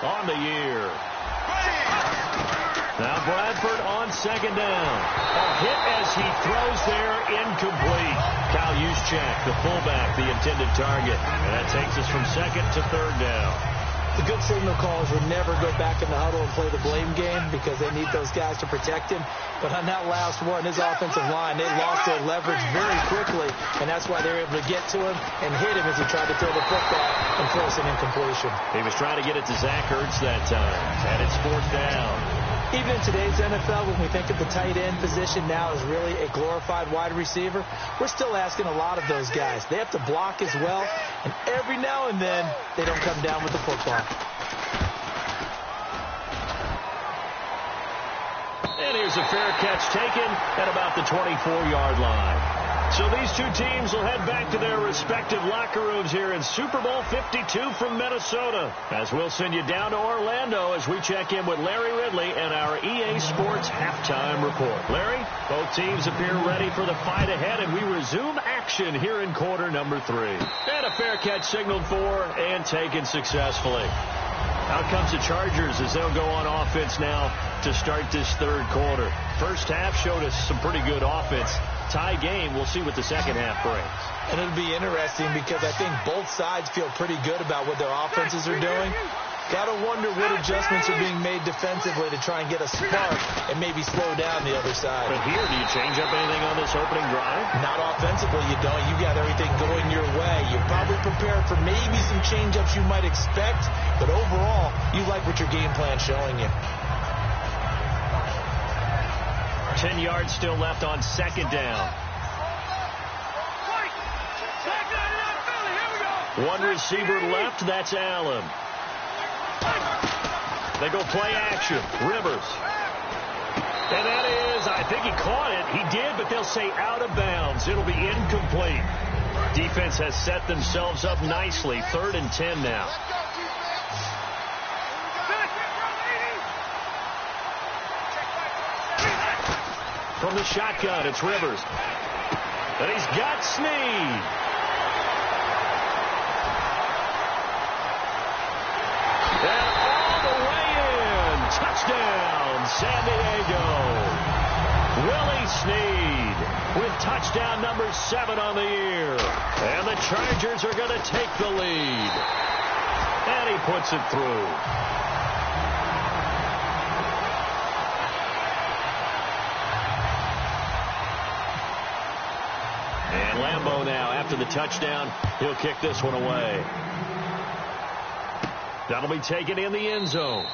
on the year. Now Bradford on second down. A hit as he throws there, incomplete. Kyle Juszczyk, the fullback, the intended target. And that takes us from second to third down. The good signal callers would never go back in the huddle and play the blame game because they need those guys to protect him. But on that last one, his offensive line, they lost their leverage very quickly, and that's why they were able to get to him and hit him as he tried to throw the football and force an incompletion. He was trying to get it to Zach Ertz that time, and it's fourth down. Even in today's NFL, when we think of the tight end position now as really a glorified wide receiver, we're still asking a lot of those guys. They have to block as well, and every now and then, they don't come down with the football. And here's a fair catch taken at about the 24-yard line. So these two teams will head back to their respective locker rooms here in Super Bowl 52 from Minnesota. As we'll send you down to Orlando as we check in with Larry Ridley and our EA Sports halftime report. Larry, both teams appear ready for the fight ahead, and we resume action here in quarter number 3. And a fair catch signaled for and taken successfully. Out comes the Chargers as they'll go on offense now to start this third quarter. First half showed us some pretty good offense. Tie game, we'll see what the second half brings. And it'll be interesting because I think both sides feel pretty good about what their offenses are doing. Got to wonder what adjustments are being made defensively to try and get a spark and maybe slow down the other side. But here, do you change up anything on this opening drive? Not offensively, you don't. You got everything going your way. You're probably prepared for maybe some change-ups you might expect, but overall, you like what your game plan's showing you. 10 yards still left on second down. One receiver left, that's Allen. They go play action. Rivers. And that is, I think he caught it. He did, but they'll say out of bounds. It'll be incomplete. Defense has set themselves up nicely. 3rd and 10 now. From the shotgun, it's Rivers. And he's got Snead. And all the way in. Touchdown, San Diego. Willie Snead with touchdown number 7 on the year. And the Chargers are going to take the lead. And he puts it through. And Lambeau now, after the touchdown, he'll kick this one away. That'll be taken in the end zone.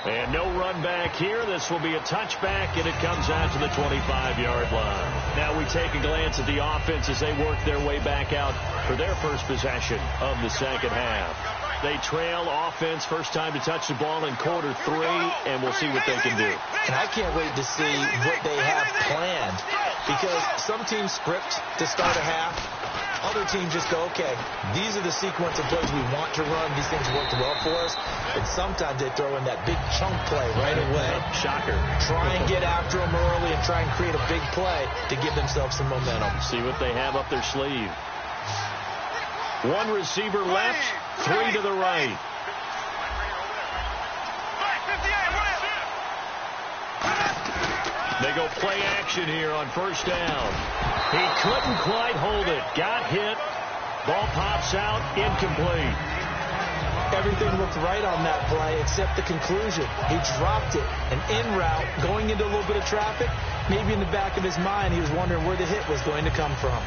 And no run back here. This will be a touchback, and it comes out to the 25-yard line. Now we take a glance at the offense as they work their way back out for their first possession of the second half. They trail offense, first time to touch the ball in quarter 3, and we'll see what they can do. And I can't wait to see what they have planned, because some teams script to start a half. Other teams just go, okay, these are the sequence of plays we want to run. These things worked well for us. And sometimes they throw in that big chunk play right away. Shocker. Try and get after them early and try and create a big play to give themselves some momentum. See what they have up their sleeve. One receiver left, 3 to the right. They go play action here on first down. He couldn't quite hold it. Got hit. Ball pops out. Incomplete. Everything looked right on that play except the conclusion. He dropped it, an in route, going into a little bit of traffic. Maybe in the back of his mind, he was wondering where the hit was going to come from.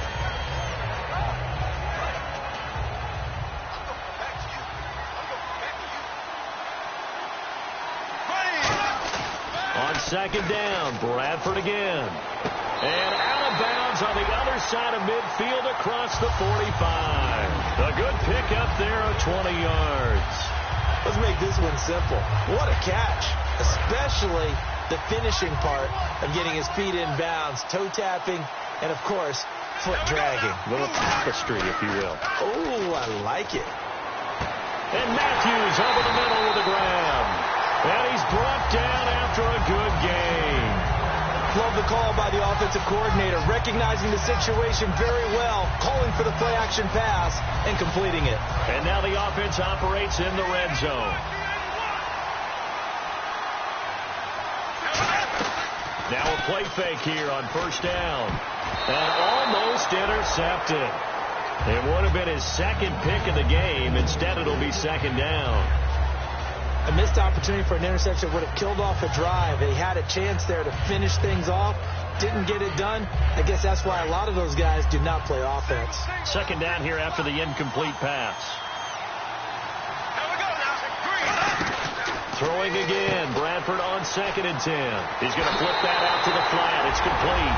On second down, Bradford again. And out of bounds on the other side of midfield across the 45. A good pickup there of 20 yards. Let's make this one simple. What a catch, especially the finishing part of getting his feet in bounds, toe tapping, and of course, foot dragging. A little tapestry, if you will. Oh, I like it. And Matthews over the middle with a grab. And he's brought down after a good gain. Love the call by the offensive coordinator, recognizing the situation very well, calling for the play-action pass, and completing it. And now the offense operates in the red zone. Now a play fake here on first down. And almost intercepted. It would have been his second pick of the game. Instead, it'll be second down. A missed opportunity for an interception would have killed off a drive. They had a chance there to finish things off. Didn't get it done. I guess that's why a lot of those guys do not play offense. Second down here after the incomplete pass. Throwing again. Bradford on 2nd and 10. He's going to flip that out to the flat. It's complete.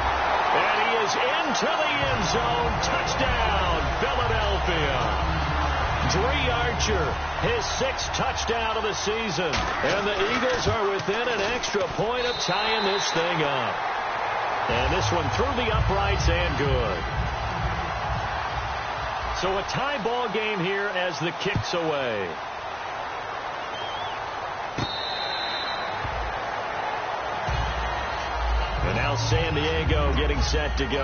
And he is into the end zone. Touchdown, Philadelphia. Dre Archer, his 6th touchdown of the season. And the Eagles are within an extra point of tying this thing up. And this one through the uprights and good. So a tie ball game here as the kick's away. And now San Diego getting set to go.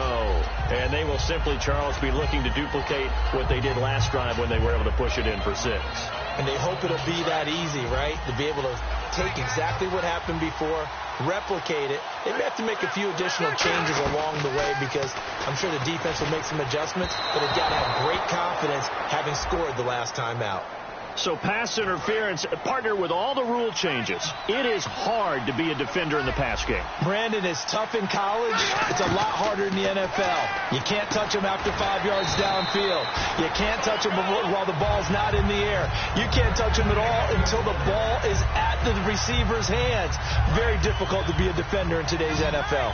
And they will simply, Charles, be looking to duplicate what they did last drive when they were able to push it in for 6. And they hope it'll be that easy, right? To be able to take exactly what happened before, replicate it. They may have to make a few additional changes along the way because I'm sure the defense will make some adjustments, but they've got to have great confidence having scored the last time out. So pass interference, partner with all the rule changes. It is hard to be a defender in the pass game. Brandon, is tough in college. It's a lot harder in the NFL. You can't touch him after 5 yards downfield. You can't touch him while the ball's not in the air. You can't touch him at all until the ball is at the receiver's hands. Very difficult to be a defender in today's NFL.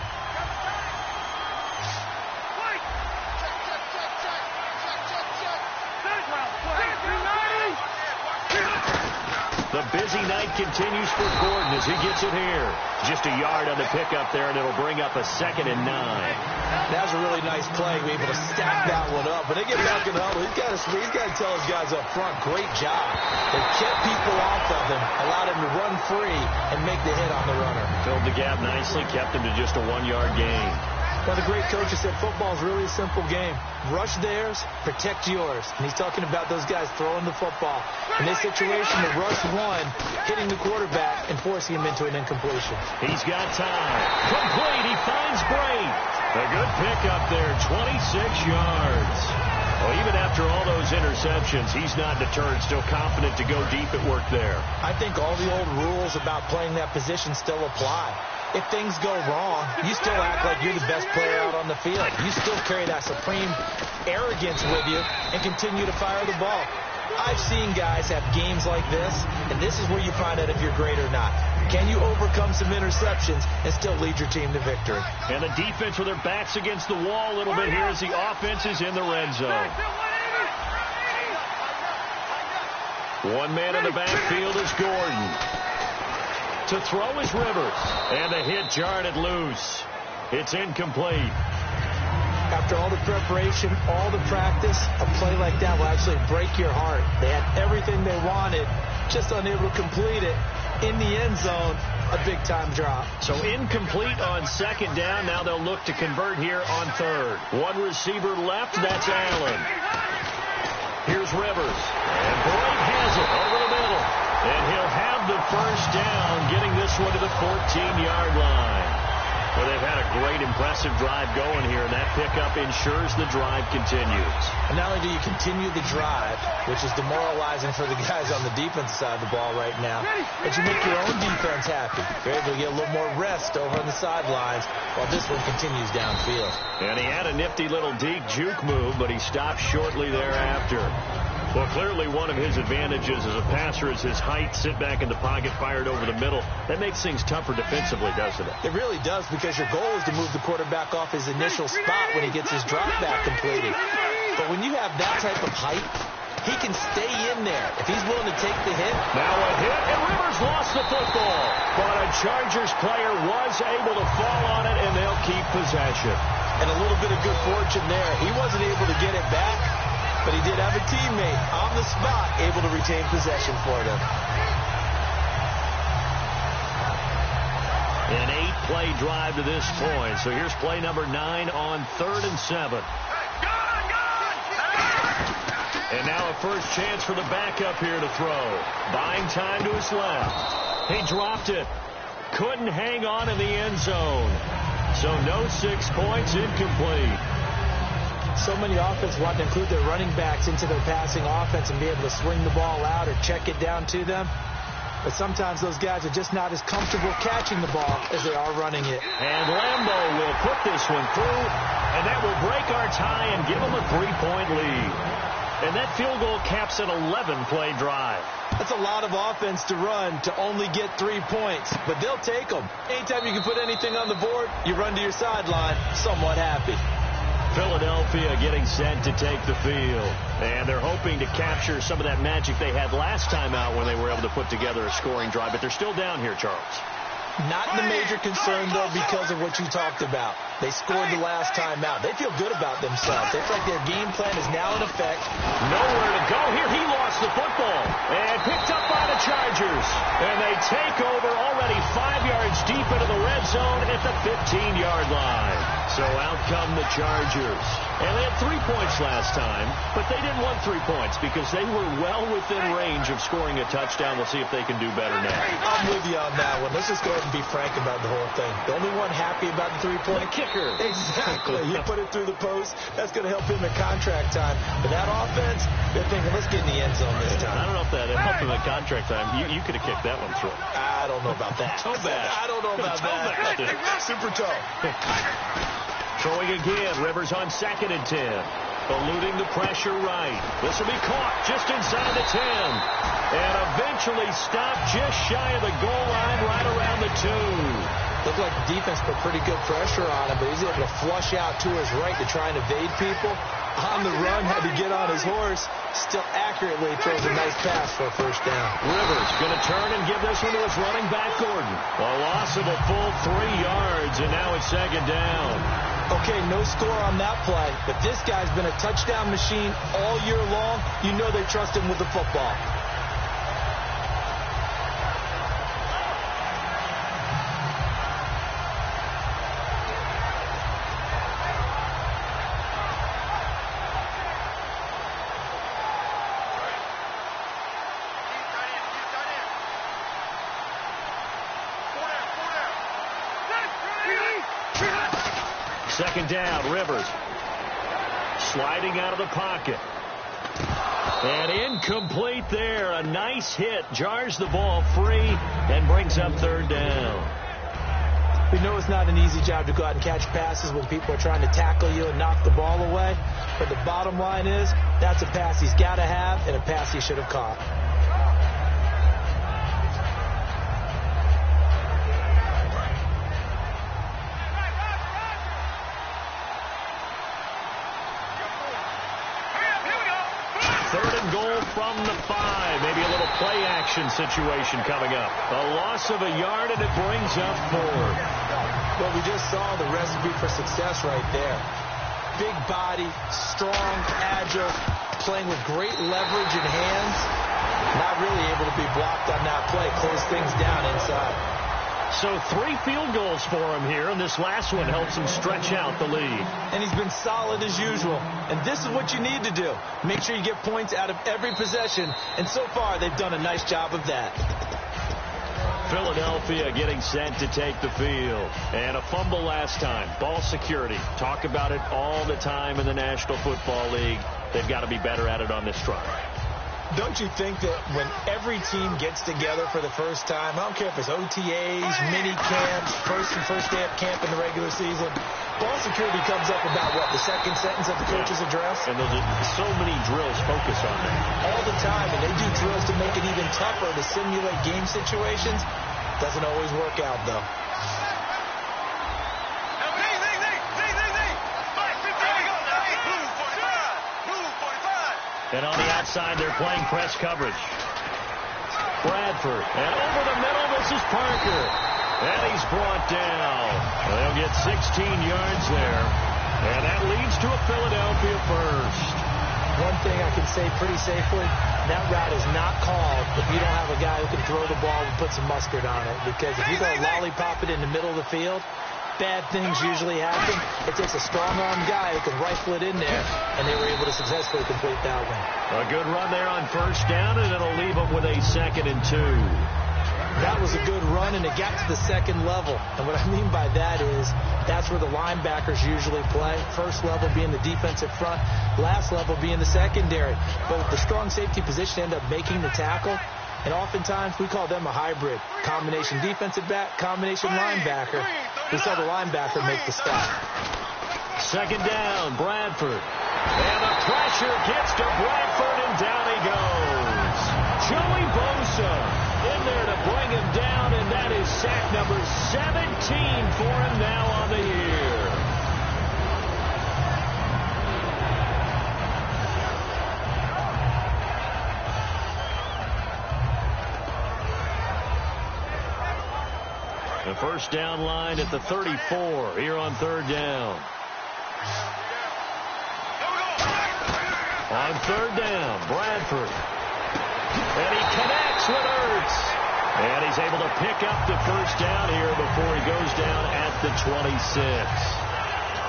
The busy night continues for Gordon as he gets it here. Just a yard on the pickup there, and it'll bring up a 2nd and 9. That was a really nice play. We're able to stack that one up. But they get back in the huddle. He's got to tell his guys up front, great job. They kept people off of him, allowed him to run free and make the hit on the runner. Filled the gap nicely, kept him to just a 1-yard gain. One of the great coaches said football is really a simple game. Rush theirs, protect yours. And he's talking about those guys throwing the football. In this situation, the rush one, hitting the quarterback and forcing him into an incompletion. He's got time. Complete. He finds Bray. A good pickup there, 26 yards. Well, even after all those interceptions, he's not deterred, still confident to go deep at work there. I think all the old rules about playing that position still apply. If things go wrong, you still act like you're the best player out on the field. You still carry that supreme arrogance with you and continue to fire the ball. I've seen guys have games like this, and this is where you find out if you're great or not. Can you overcome some interceptions and still lead your team to victory? And the defense with their backs against the wall a little bit here as the offense is in the red zone. One man in the backfield is Gordon. To throw is Rivers. And the hit jarred it loose. It's incomplete. After all the preparation, all the practice, a play like that will actually break your heart. They had everything they wanted, just unable to complete it. In the end zone, a big-time drop. So incomplete on 2nd down. Now they'll look to convert here on 3rd. One receiver left. That's Allen. Here's Rivers. And Boyd has it over the middle. And he'll have the first down, getting this one to the 14-yard line. Well, they've had a great, impressive drive going here, and that pickup ensures the drive continues. And not only do you continue the drive, which is demoralizing for the guys on the defense side of the ball right now, but you make your own defense happy. You're able to get a little more rest over on the sidelines while this one continues downfield. And he had a nifty little deep juke move, but he stopped shortly thereafter. Well, clearly one of his advantages as a passer is his height, sit back in the pocket, fired over the middle. That makes things tougher defensively, doesn't it? It really does, because your goal is to move the quarterback off his initial spot when he gets his drop back completed. But when you have that type of height, he can stay in there if he's willing to take the hit. Now a hit, and Rivers lost the football. But a Chargers player was able to fall on it, and they'll keep possession. And a little bit of good fortune there. He wasn't able to get it back, but he did have a teammate on the spot able to retain possession for them. An 8-play drive to this point. So here's play number 9 on 3rd and 7. And now a first chance for the backup here to throw. Buying time to his left. He dropped it. Couldn't hang on in the end zone. So no 6 points, incomplete. So many offenses want to include their running backs into their passing offense and be able to swing the ball out or check it down to them. But sometimes those guys are just not as comfortable catching the ball as they are running it. And Lambeau will put this one through, and that will break our tie and give them a 3-point lead. And that field goal caps an 11-play drive. That's a lot of offense to run to only get 3 points, but they'll take them. Anytime you can put anything on the board, you run to your sideline somewhat happy. Philadelphia getting set to take the field. And they're hoping to capture some of that magic they had last time out when they were able to put together a scoring drive. But they're still down here, Charles. Not the major concern, though, because of what you talked about. They scored the last time out. They feel good about themselves. They feel like their game plan is now in effect. Nowhere to go here. He lost the football and picked up by the Chargers. And they take over already 5 yards deep into the red zone at the 15-yard line. So out come the Chargers. And they had 3 points last time, but they didn't want 3 points because they were well within range of scoring a touchdown. We'll see if they can do better now. I'm with you on that one. Let's just go ahead and be frank about the whole thing. The only one happy about the 3-point kicker. Exactly. You put it through the post. That's going to help him in contract time. But that offense, they're thinking, let's get in the end zone this time. I don't know if that helped him in contract time. You could have kicked that one through. I don't know about that. Toe bash. I don't know about that. Super toe. Throwing again. Rivers on 2nd and 10. Eluding the pressure right. This will be caught just inside the 10. And eventually stopped just shy of the goal line right around the 2. Looked like the defense put pretty good pressure on him, but he's able to flush out to his right to try and evade people. On the run, had to get on his horse. Still accurately throws a nice pass for a first down. Rivers going to turn and give this one to his running back, Gordon. A loss of a full 3 yards, and now it's 2nd down. Okay, no score on that play, but this guy's been a touchdown machine all year long. You know they trust him with the football. Second down, Rivers. Sliding out of the pocket. And incomplete there. A nice hit. Jars the ball free and brings up 3rd down. We know it's not an easy job to go out and catch passes when people are trying to tackle you and knock the ball away. But the bottom line is, that's a pass he's got to have and a pass he should have caught. From the 5. Maybe a little play action situation coming up. A loss of a yard, and it brings up 4. Well, we just saw the recipe for success right there. Big body, strong, agile, playing with great leverage in hands. Not really able to be blocked on that play. Close things down inside. So 3 field goals for him here, and this last one helps him stretch out the lead. And he's been solid as usual. And this is what you need to do. Make sure you get points out of every possession. And so far, they've done a nice job of that. Philadelphia getting set to take the field. And a fumble last time. Ball security. Talk about it all the time in the National Football League. They've got to be better at it on this drive. Don't you think that when every team gets together for the first time, I don't care if it's OTAs, mini camps, first day of camp in the regular season, ball security comes up about, what, the second sentence of the coach's address? And there's so many drills focus on that. All the time, and they do drills to make it even tougher to simulate game situations. Doesn't always work out, though. And on the outside, they're playing press coverage. Bradford. And over the middle, this is Parker. And he's brought down. They'll get 16 yards there. And that leads to a Philadelphia first. One thing I can say pretty safely, that route is not called if you don't have a guy who can throw the ball and put some mustard on it. Because if you go lollipop it in the middle of the field, bad things usually happen. It takes a strong-arm guy who can rifle it in there, and they were able to successfully complete that one. A good run there on first down, and it'll leave them with a 2nd and 2. That was a good run, and it got to the second level. And what I mean by that is that's where the linebackers usually play. First level being the defensive front, last level being the secondary. But the strong safety position ended up making the tackle. And oftentimes we call them a hybrid. Combination defensive back, combination linebacker. We saw the linebacker make the stop. 2nd down, Bradford. And the pressure gets to Bradford, and down he goes. Joey Bosa in there to bring him down, and that is sack number 17 for him now on the year. The first down line at the 34 here on 3rd down. On 3rd down, Bradford. And he connects with Ertz. And he's able to pick up the first down here before he goes down at the 26.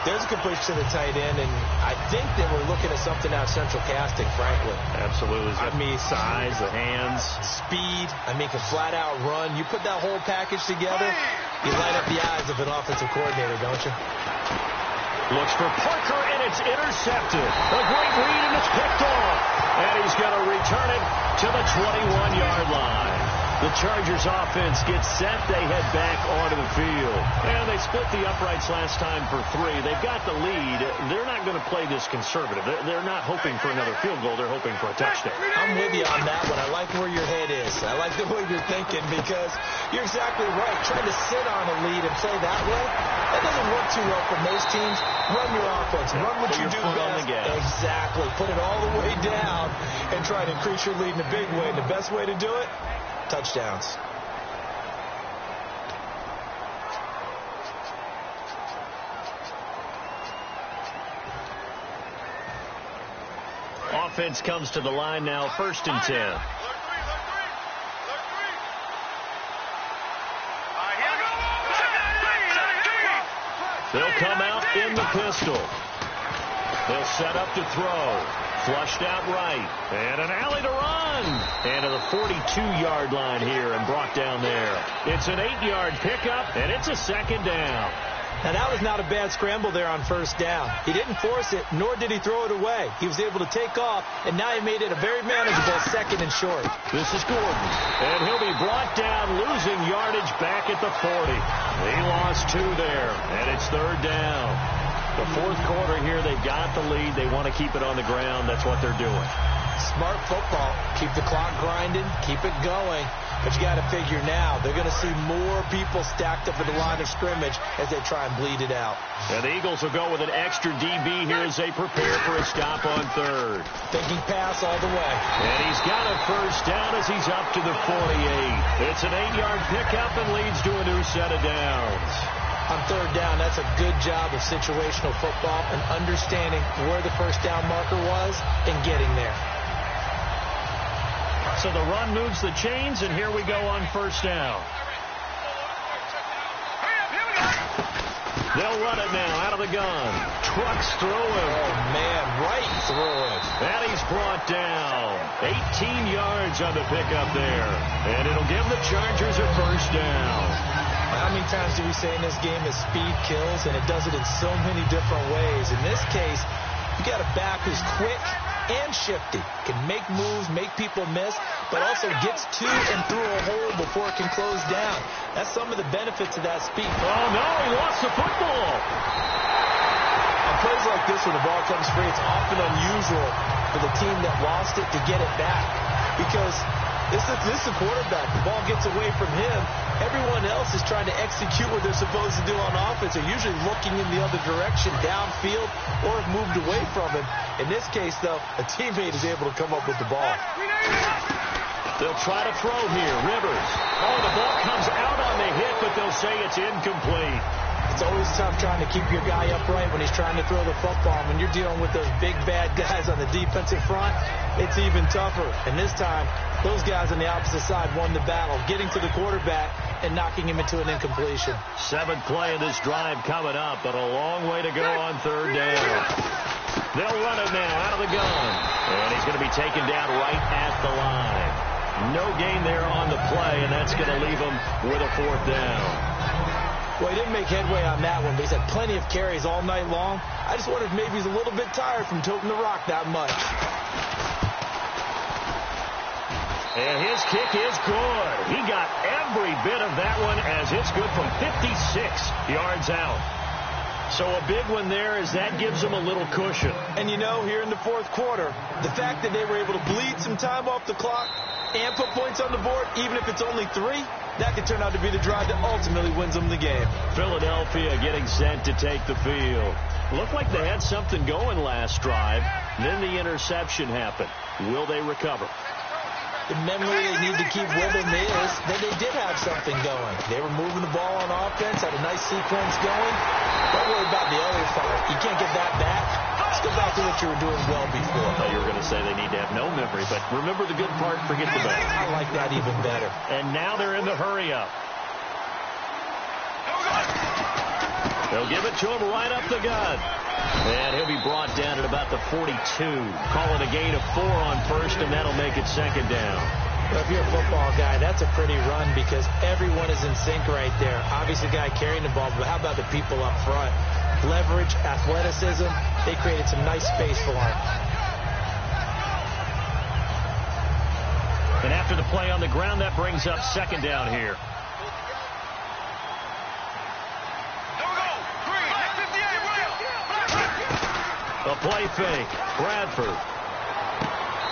There's a completion to the tight end, and I think that we're looking at something out of central casting, frankly. Absolutely. I mean, size, the hands. Speed. I mean, can flat out run. You put that whole package together, you light up the eyes of an offensive coordinator, don't you? Looks for Parker, and it's intercepted. A great read, and it's picked off. And he's going to return it to the 21-yard line. The Chargers offense gets set. They head back onto the field. And they split the uprights last time for 3. They've got the lead. They're not going to play this conservative. They're not hoping for another field goal. They're hoping for a touchdown. I'm with you on that one. I like where your head is. I like the way you're thinking because you're exactly right. Trying to sit on a lead and play that way, that doesn't work too well for most teams. Run your offense. Run what you do best. Exactly. Put it all the way down and try to increase your lead in a big way. And the best way to do it, touchdowns. Offense comes to the line now, 1st and 10. They'll come out in the pistol. They'll set up to throw. Flushed out right. And an alley to run. And to the 42-yard line here and brought down there. It's an 8-yard pickup, and it's a 2nd down. Now, that was not a bad scramble there on 1st down. He didn't force it, nor did he throw it away. He was able to take off, and now he made it a very manageable 2nd and short. This is Gordon, and he'll be brought down, losing yardage back at the 40. He lost 2 there, and it's 3rd down. The 4th quarter here, they've got the lead. They want to keep it on the ground. That's what they're doing. Smart football. Keep the clock grinding. Keep it going. But you got to figure now, they're going to see more people stacked up at the line of scrimmage as they try and bleed it out. And the Eagles will go with an extra DB here as they prepare for a stop on 3rd. Thinking pass all the way. And he's got a first down as he's up to the 48. It's an 8-yard pickup and leads to a new set of downs. On 3rd down, that's a good job of situational football and understanding where the first down marker was and getting there. So the run moves the chains, and here we go on 1st down. They'll run it now out of the gun. Trucks through him. Oh, man, right through him. And he's brought down. 18 yards on the pickup there. And it'll give the Chargers a first down. How many times do we say in this game that speed kills, and it does it in so many different ways? In this case, you got a back who's quick and shifty, can make moves, make people miss, but also gets to and through a hole before it can close down. That's some of the benefits of that speed. Oh, no, he lost the football. On plays like this, when the ball comes free, it's often unusual for the team that lost it to get it back, because this is the quarterback. The ball gets away from him. Everyone else is trying to execute what they're supposed to do on offense. They're usually looking in the other direction, downfield, or have moved away from him. In this case, though, a teammate is able to come up with the ball. They'll try to throw here. Rivers. Oh, the ball comes out on the hit, but they'll say it's incomplete. It's always tough trying to keep your guy upright when he's trying to throw the football. When you're dealing with those big, bad guys on the defensive front, it's even tougher. And this time, those guys on the opposite side won the battle, getting to the quarterback and knocking him into an incompletion. 7th play of this drive coming up, but a long way to go on 3rd down. They'll run it now out of the gun. And he's going to be taken down right at the line. No gain there on the play, and that's going to leave him with a 4th down. Well, he didn't make headway on that one, but he's had plenty of carries all night long. I just wonder if maybe he's a little bit tired from toting the rock that much. And his kick is good. He got every bit of that one as it's good from 56 yards out. So a big one there as that gives them a little cushion. And you know, here in the 4th quarter, the fact that they were able to bleed some time off the clock and put points on the board, even if it's only 3, that could turn out to be the drive that ultimately wins them the game. Philadelphia getting set to take the field. Looked like they had something going last drive. Then the interception happened. Will they recover? The memory they need to keep with them is that they did have something going. They were moving the ball on offense, had a nice sequence going. Don't worry about the other part. You can't get that back. Let's go back to what you were doing well before. I thought you were going to say they need to have no memory, but remember the good part, forget the bad. I like that even better. And now they're in the hurry-up. They'll give it to him right up the gut. And he'll be brought down at about the 42. Call it a gain of 4 on 1st, and that'll make it 2nd down. Well, if you're a football guy, that's a pretty run because everyone is in sync right there. Obviously, the guy carrying the ball, but how about the people up front? Leverage, athleticism, they created some nice space for him. And after the play on the ground, that brings up 2nd down here. A play fake. Bradford.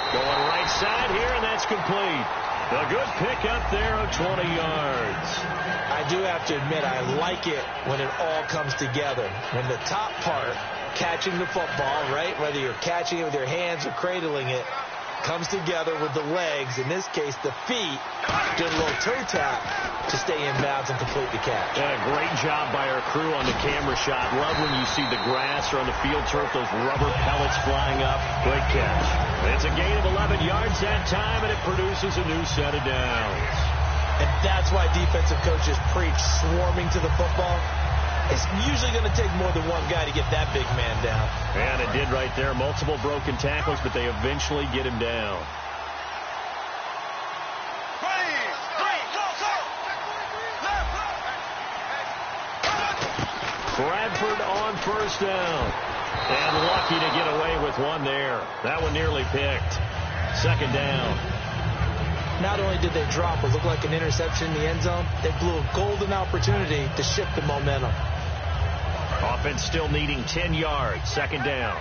Going right side here, and that's complete. A good pickup there of 20 yards. I do have to admit, I like it when it all comes together. When the top part, catching the football, right, whether you're catching it with your hands or cradling it, comes together with the legs, in this case the feet, doing a little toe tap to stay in bounds and complete the catch. And a great job by our crew on the camera shot. Love when you see the grass or on the field turf, those rubber pellets flying up. Great catch. It's a gain of 11 yards that time, and it produces a new set of downs. And that's why defensive coaches preach swarming to the football. It's usually going to take more than one guy to get that big man down. And it did right there. Multiple broken tackles, but they eventually get him down. Bradford on 1st down. And lucky to get away with one there. That one nearly picked. 2nd down. Not only did they drop what looked like an interception in the end zone, they blew a golden opportunity to shift the momentum. Offense still needing 10 yards. 2nd down.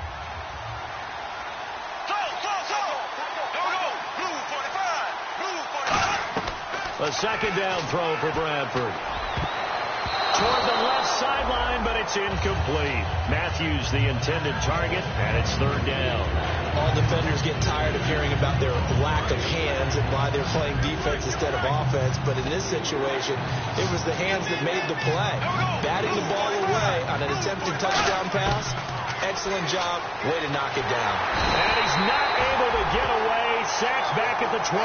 A 2nd down throw for Bradford. Toward the left sideline, but it's incomplete. Matthews the intended target, and it's 3rd down. All defenders get tired of hearing about their lack of hands and why they're playing defense instead of offense, but in this situation, it was the hands that made the play. Batting the ball away on an attempted touchdown pass, excellent job, way to knock it down. And he's not able to get away, sacked back at the 22.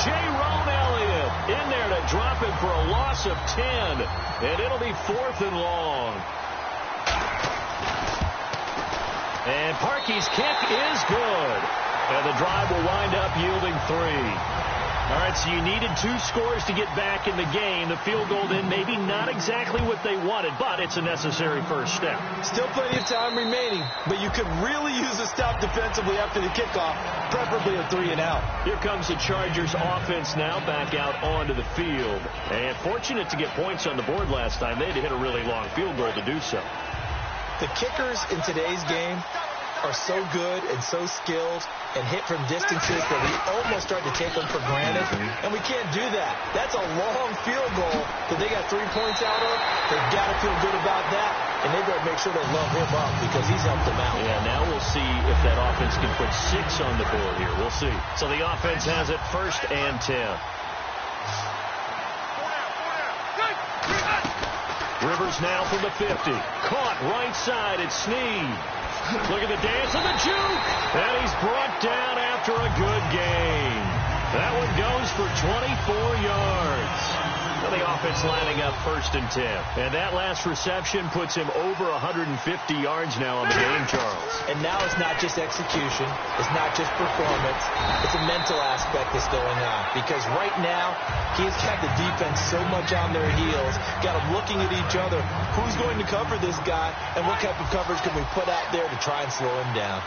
Jerome Elliott in there to drop him for a loss of 10, and it'll be 4th and long. And Parkey's kick is good. And the drive will wind up yielding 3. All right, so you needed 2 scores to get back in the game. The field goal then maybe not exactly what they wanted, but it's a necessary first step. Still plenty of time remaining, but you could really use a stop defensively after the kickoff, preferably a 3-and-out. Here comes the Chargers offense now back out onto the field. And fortunate to get points on the board last time. They had to hit a really long field goal to do so. The kickers in today's game are so good and so skilled and hit from distances that we almost start to take them for granted, and we can't do that. That's a long field goal that they got 3 points out of. They've got to feel good about that, and they better make sure they love him up because he's helped them out. Yeah, now we'll see if that offense can put 6 on the board here. We'll see. So the offense has it 1st and 10. Rivers now from the 50. Caught right side. It's Snead. Look at the dance and the juke. And he's brought down after a good gain. That one goes for 24 yards. Well, the offense lining up 1st and 10. And that last reception puts him over 150 yards now on the game, Charles. And now it's not just execution. It's not just performance. It's a mental aspect that's going on. Because right now, he's got the defense so much on their heels, got them looking at each other. Who's going to cover this guy, and what type of coverage can we put out there to try and slow him down?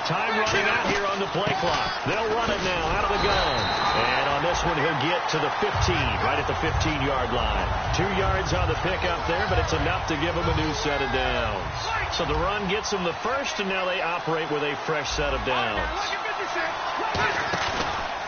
Time running out here on the play clock. They'll run it now out of the gun. And on this one, he'll get to the 15, right at the 15-yard line. 2 yards on the pickup there, but it's enough to give him a new set of downs. So the run gets him the first, and now they operate with a fresh set of downs.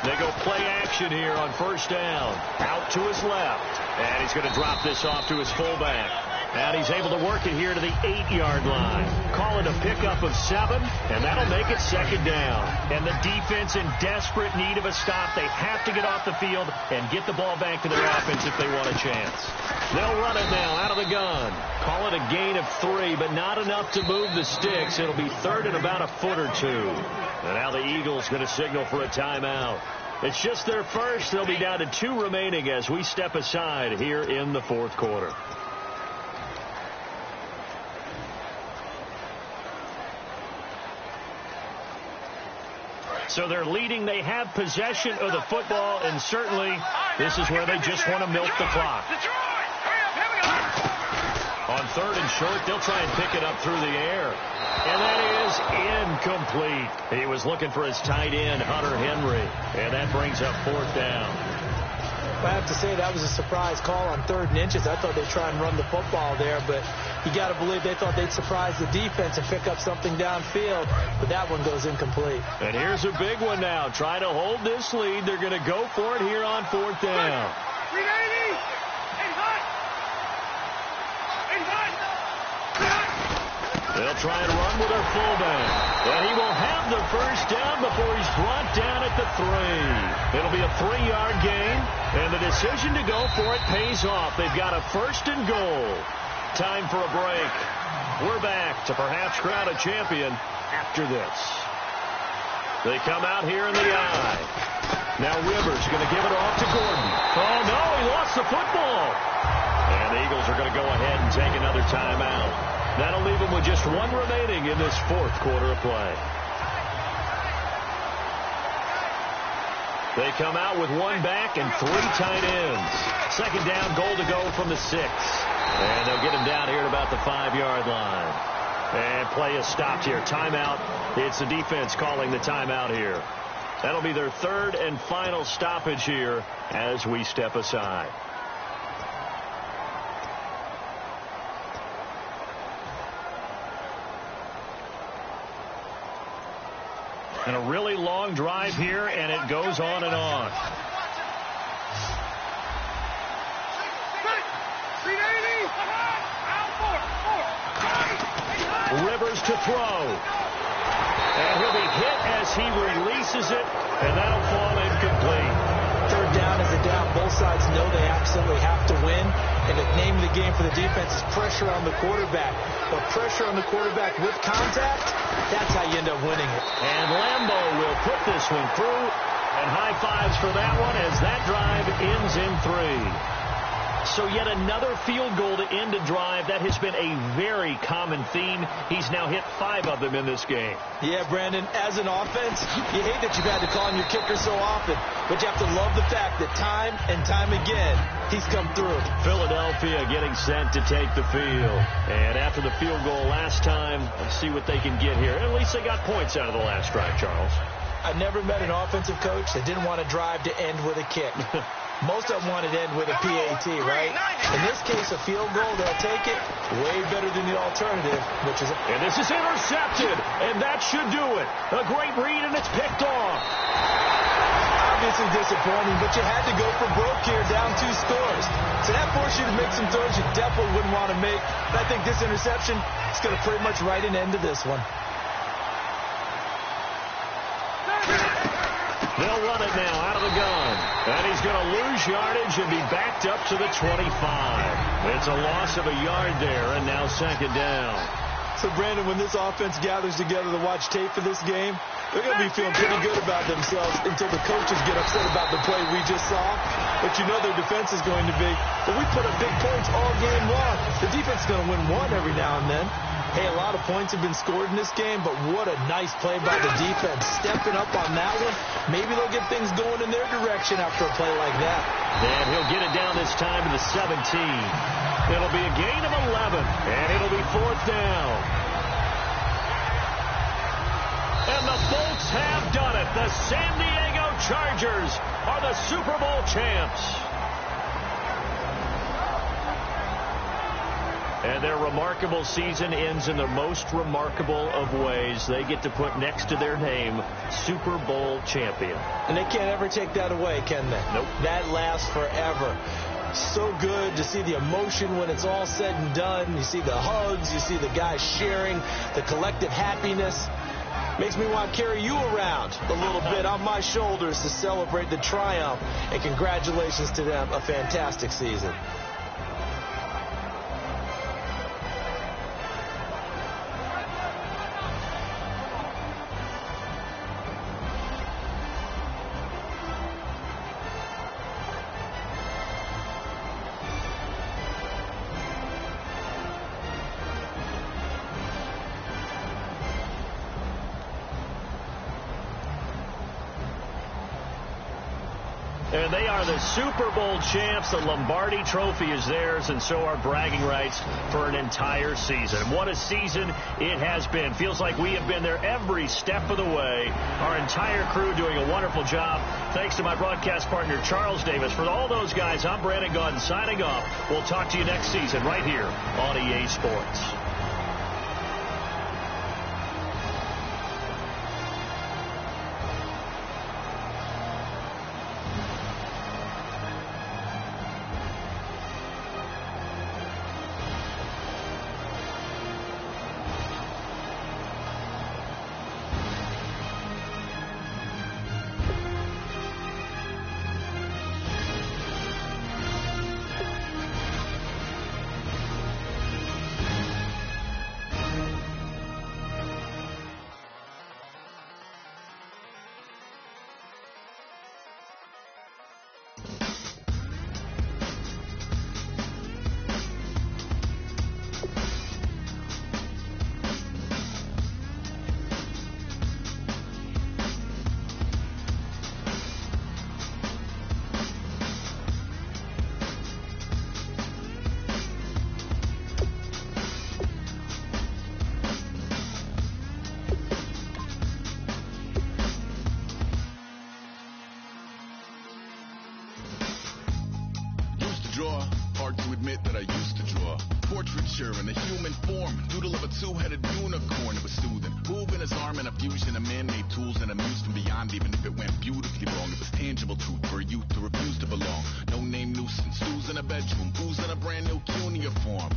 They go play action here on 1st down. Out to his left. And he's going to drop this off to his fullback. And he's able to work it here to the 8-yard line. Call it a pickup of 7, and that'll make it 2nd down. And the defense in desperate need of a stop. They have to get off the field and get the ball back to their offense if they want a chance. They'll run it now out of the gun. Call it a gain of 3, but not enough to move the sticks. It'll be 3rd and about a foot or 2. And now the Eagles going to signal for a timeout. It's just their first. They'll be down to 2 remaining as we step aside here in the 4th quarter. So they're leading. They have possession of the football, and certainly this is where they just want to milk the clock. On 3rd and short, they'll try and pick it up through the air. And that is incomplete. He was looking for his tight end, Hunter Henry, and that brings up 4th down. I have to say that was a surprise call on 3rd and inches. I thought they'd try and run the football there, but you got to believe they thought they'd surprise the defense and pick up something downfield, but that one goes incomplete. And here's a big one now. Trying to hold this lead. They're going to go for it here on 4th down. They'll try and run with their fullback. And he will have the 1st down before he's brought down at the 3. It'll be a 3-yard gain, and the decision to go for it pays off. They've got a 1st and goal. Time for a break. We're back to perhaps crown a champion after this. They come out here in the eye. Now Rivers going to give it off to Gordon. Oh, no, he lost the football. And the Eagles are going to go ahead and take another timeout. That'll leave them with just 1 remaining in this 4th quarter of play. They come out with 1 back and 3 tight ends. 2nd down, goal to go from the 6. And they'll get him down here at about the 5-yard line. And play is stopped here. Timeout. It's the defense calling the timeout here. That'll be their 3rd and final stoppage here as we step aside. And a really long drive here, and it goes on and on. Rivers to throw. And he'll be hit as he releases it, and that'll fall incomplete. 3rd down is a down. Both sides know they absolutely have to win. And the name of the game for the defense is pressure on the quarterback. But pressure on the quarterback with contact, that's how you end up winning it. And Lambeau will put this one through. And high fives for that one as that drive ends in 3. So yet another field goal to end a drive. That has been a very common theme. He's now hit 5 of them in this game. Yeah, Brandon, as an offense, you hate that you've had to call on your kicker so often. but you have to love the fact that time and time again, he's come through. Philadelphia getting set to take the field. And after the field goal last time, let's see what they can get here. At least they got points out of the last drive, Charles. I've never met an offensive coach that didn't want to drive to end with a kick. Most of them wanted to end with a PAT, right? In this case, a field goal, they'll take it way better than the alternative, which is And this is intercepted, and that should do it. A great read, and it's picked off. Obviously disappointing, but you had to go for broke here, down 2 scores. So that forced you to make some throws you definitely wouldn't want to make. But I think this interception is going to pretty much write an end to this one. They'll run it now out of the gun. And he's going to lose yardage and be backed up to the 25. It's a loss of a yard there, and now second down. So, Brandon, when this offense gathers together to watch tape for this game, they're going to be feeling pretty good about themselves until the coaches get upset about the play we just saw. But you know their defense is going to be, but we put up big points all game long. The defense is going to win one every now and then. Hey, a lot of points have been scored in this game, but what a nice play by the defense. Stepping up on that one. Maybe they'll get things going in their direction after a play like that. And he'll get it down this time to the 17. It'll be a gain of 11, and it'll be 4th down. And the Bolts have done it. The San Diego Chargers are the Super Bowl champs. And their remarkable season ends in the most remarkable of ways. They get to put next to their name, Super Bowl champion. And they can't ever take that away, can they? Nope. That lasts forever. So good to see the emotion when it's all said and done. You see the hugs. You see the guys sharing, the collective happiness. Makes me want to carry you around a little bit on my shoulders to celebrate the triumph. And congratulations to them. A fantastic season. And they are the Super Bowl champs. The Lombardi Trophy is theirs, and so are bragging rights for an entire season. What a season it has been. Feels like we have been there every step of the way. Our entire crew doing a wonderful job. Thanks to my broadcast partner, Charles Davis. For all those guys, I'm Brandon Gaudin signing off. We'll talk to you next season right here on EA Sports. Hard to admit that I used to draw portraiture in a human form, doodle of a two-headed unicorn. It was soothing, moving his arm in a fusion of man-made tools and amused and beyond. Even if it went beautifully wrong, it was tangible truth for a youth who refused to belong. No name nuisance, stews in a bedroom, booze in a brand new cuneiform.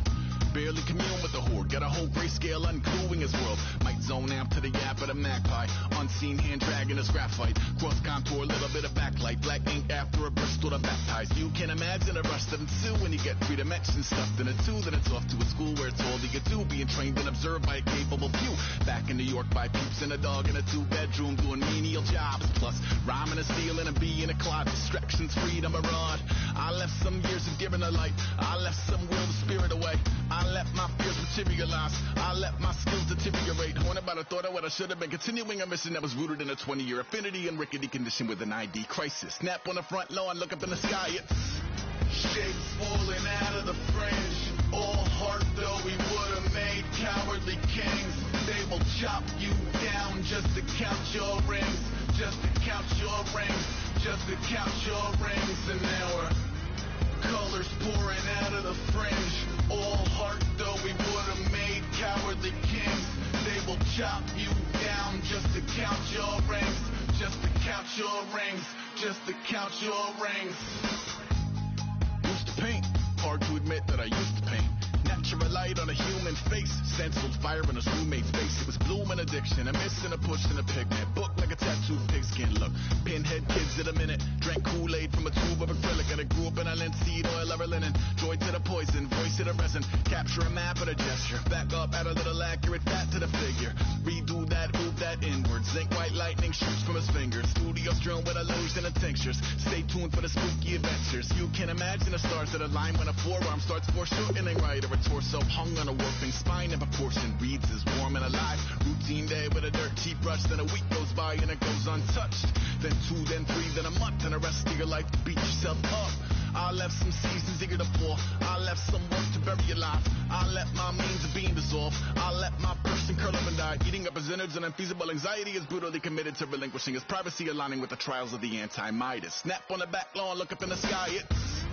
Barely commune with the horde, got a whole grayscale ungluing his world. Might zone amp to the yap of the magpie, unseen hand dragging his graphite. Cross contour, little bit of backlight, black ink after a Bristol to baptize. You can imagine a rush that ensue when you get 3 dimensions stuffed in a 2. Then it's off to a school where it's all that you do, being trained and observed by a capable few. Back in New York by peeps and a dog in a 2-bedroom doing menial jobs. Plus rhyming and stealing and being a clod, distractions, freedom, a rod. I left some years of giving a light, I left some will, the spirit away. I left my fears with materialize. I let my skills deteriorate, haunted by the thought of what I should have been, continuing a mission that was rooted in a 20-year affinity and rickety condition with an ID crisis. Snap on the front lawn, look up in the sky, it's shapes falling out of the fringe. All heart though we would have made cowardly kings. They will chop you down just to count your rings, just to count your rings, just to count your rings. And now we're colors pouring out of the fringe. All heart though we would have made cowardly kings. They will chop you down just to count your rings, just to count your rings, just to count your rings. Used to paint, hard to admit that I used to paint. Natural light on a human face, stenciled fire in his roommate's face. It was bloom and addiction, a miss and a push and a pigment. Book like a tattooed pigskin look. Pinhead kids in a minute, drank Kool-Aid from a tube of acrylic. And I grew up in a linseed oil ever linen. Joy to the poison, voice to the resin. Capture a map of a gesture. Back up, add a little accurate fat to the figure. Redo that, move that inward. Zinc white lightning shoots from his fingers. Studio strewn with illusion and tinctures. Stay tuned for the spooky adventures. You can imagine the stars that align when a forearm starts foreshortening right, or a torso hung on a warping spine in proportion. Reads as warm and alive. Routine day with a dirt cheap brush. Then a week goes by and it goes untouched. Then 2, then 3, then a month, and the rest of your life to beat yourself up. I left some seasons eager to fall. I left some work to bury alive. I let my means of being dissolve. I let my person curl up and die. Eating up his innards and unfeasible anxiety is brutally committed to relinquishing his privacy, aligning with the trials of the anti-Midas. Snap on the back lawn, look up in the sky. It's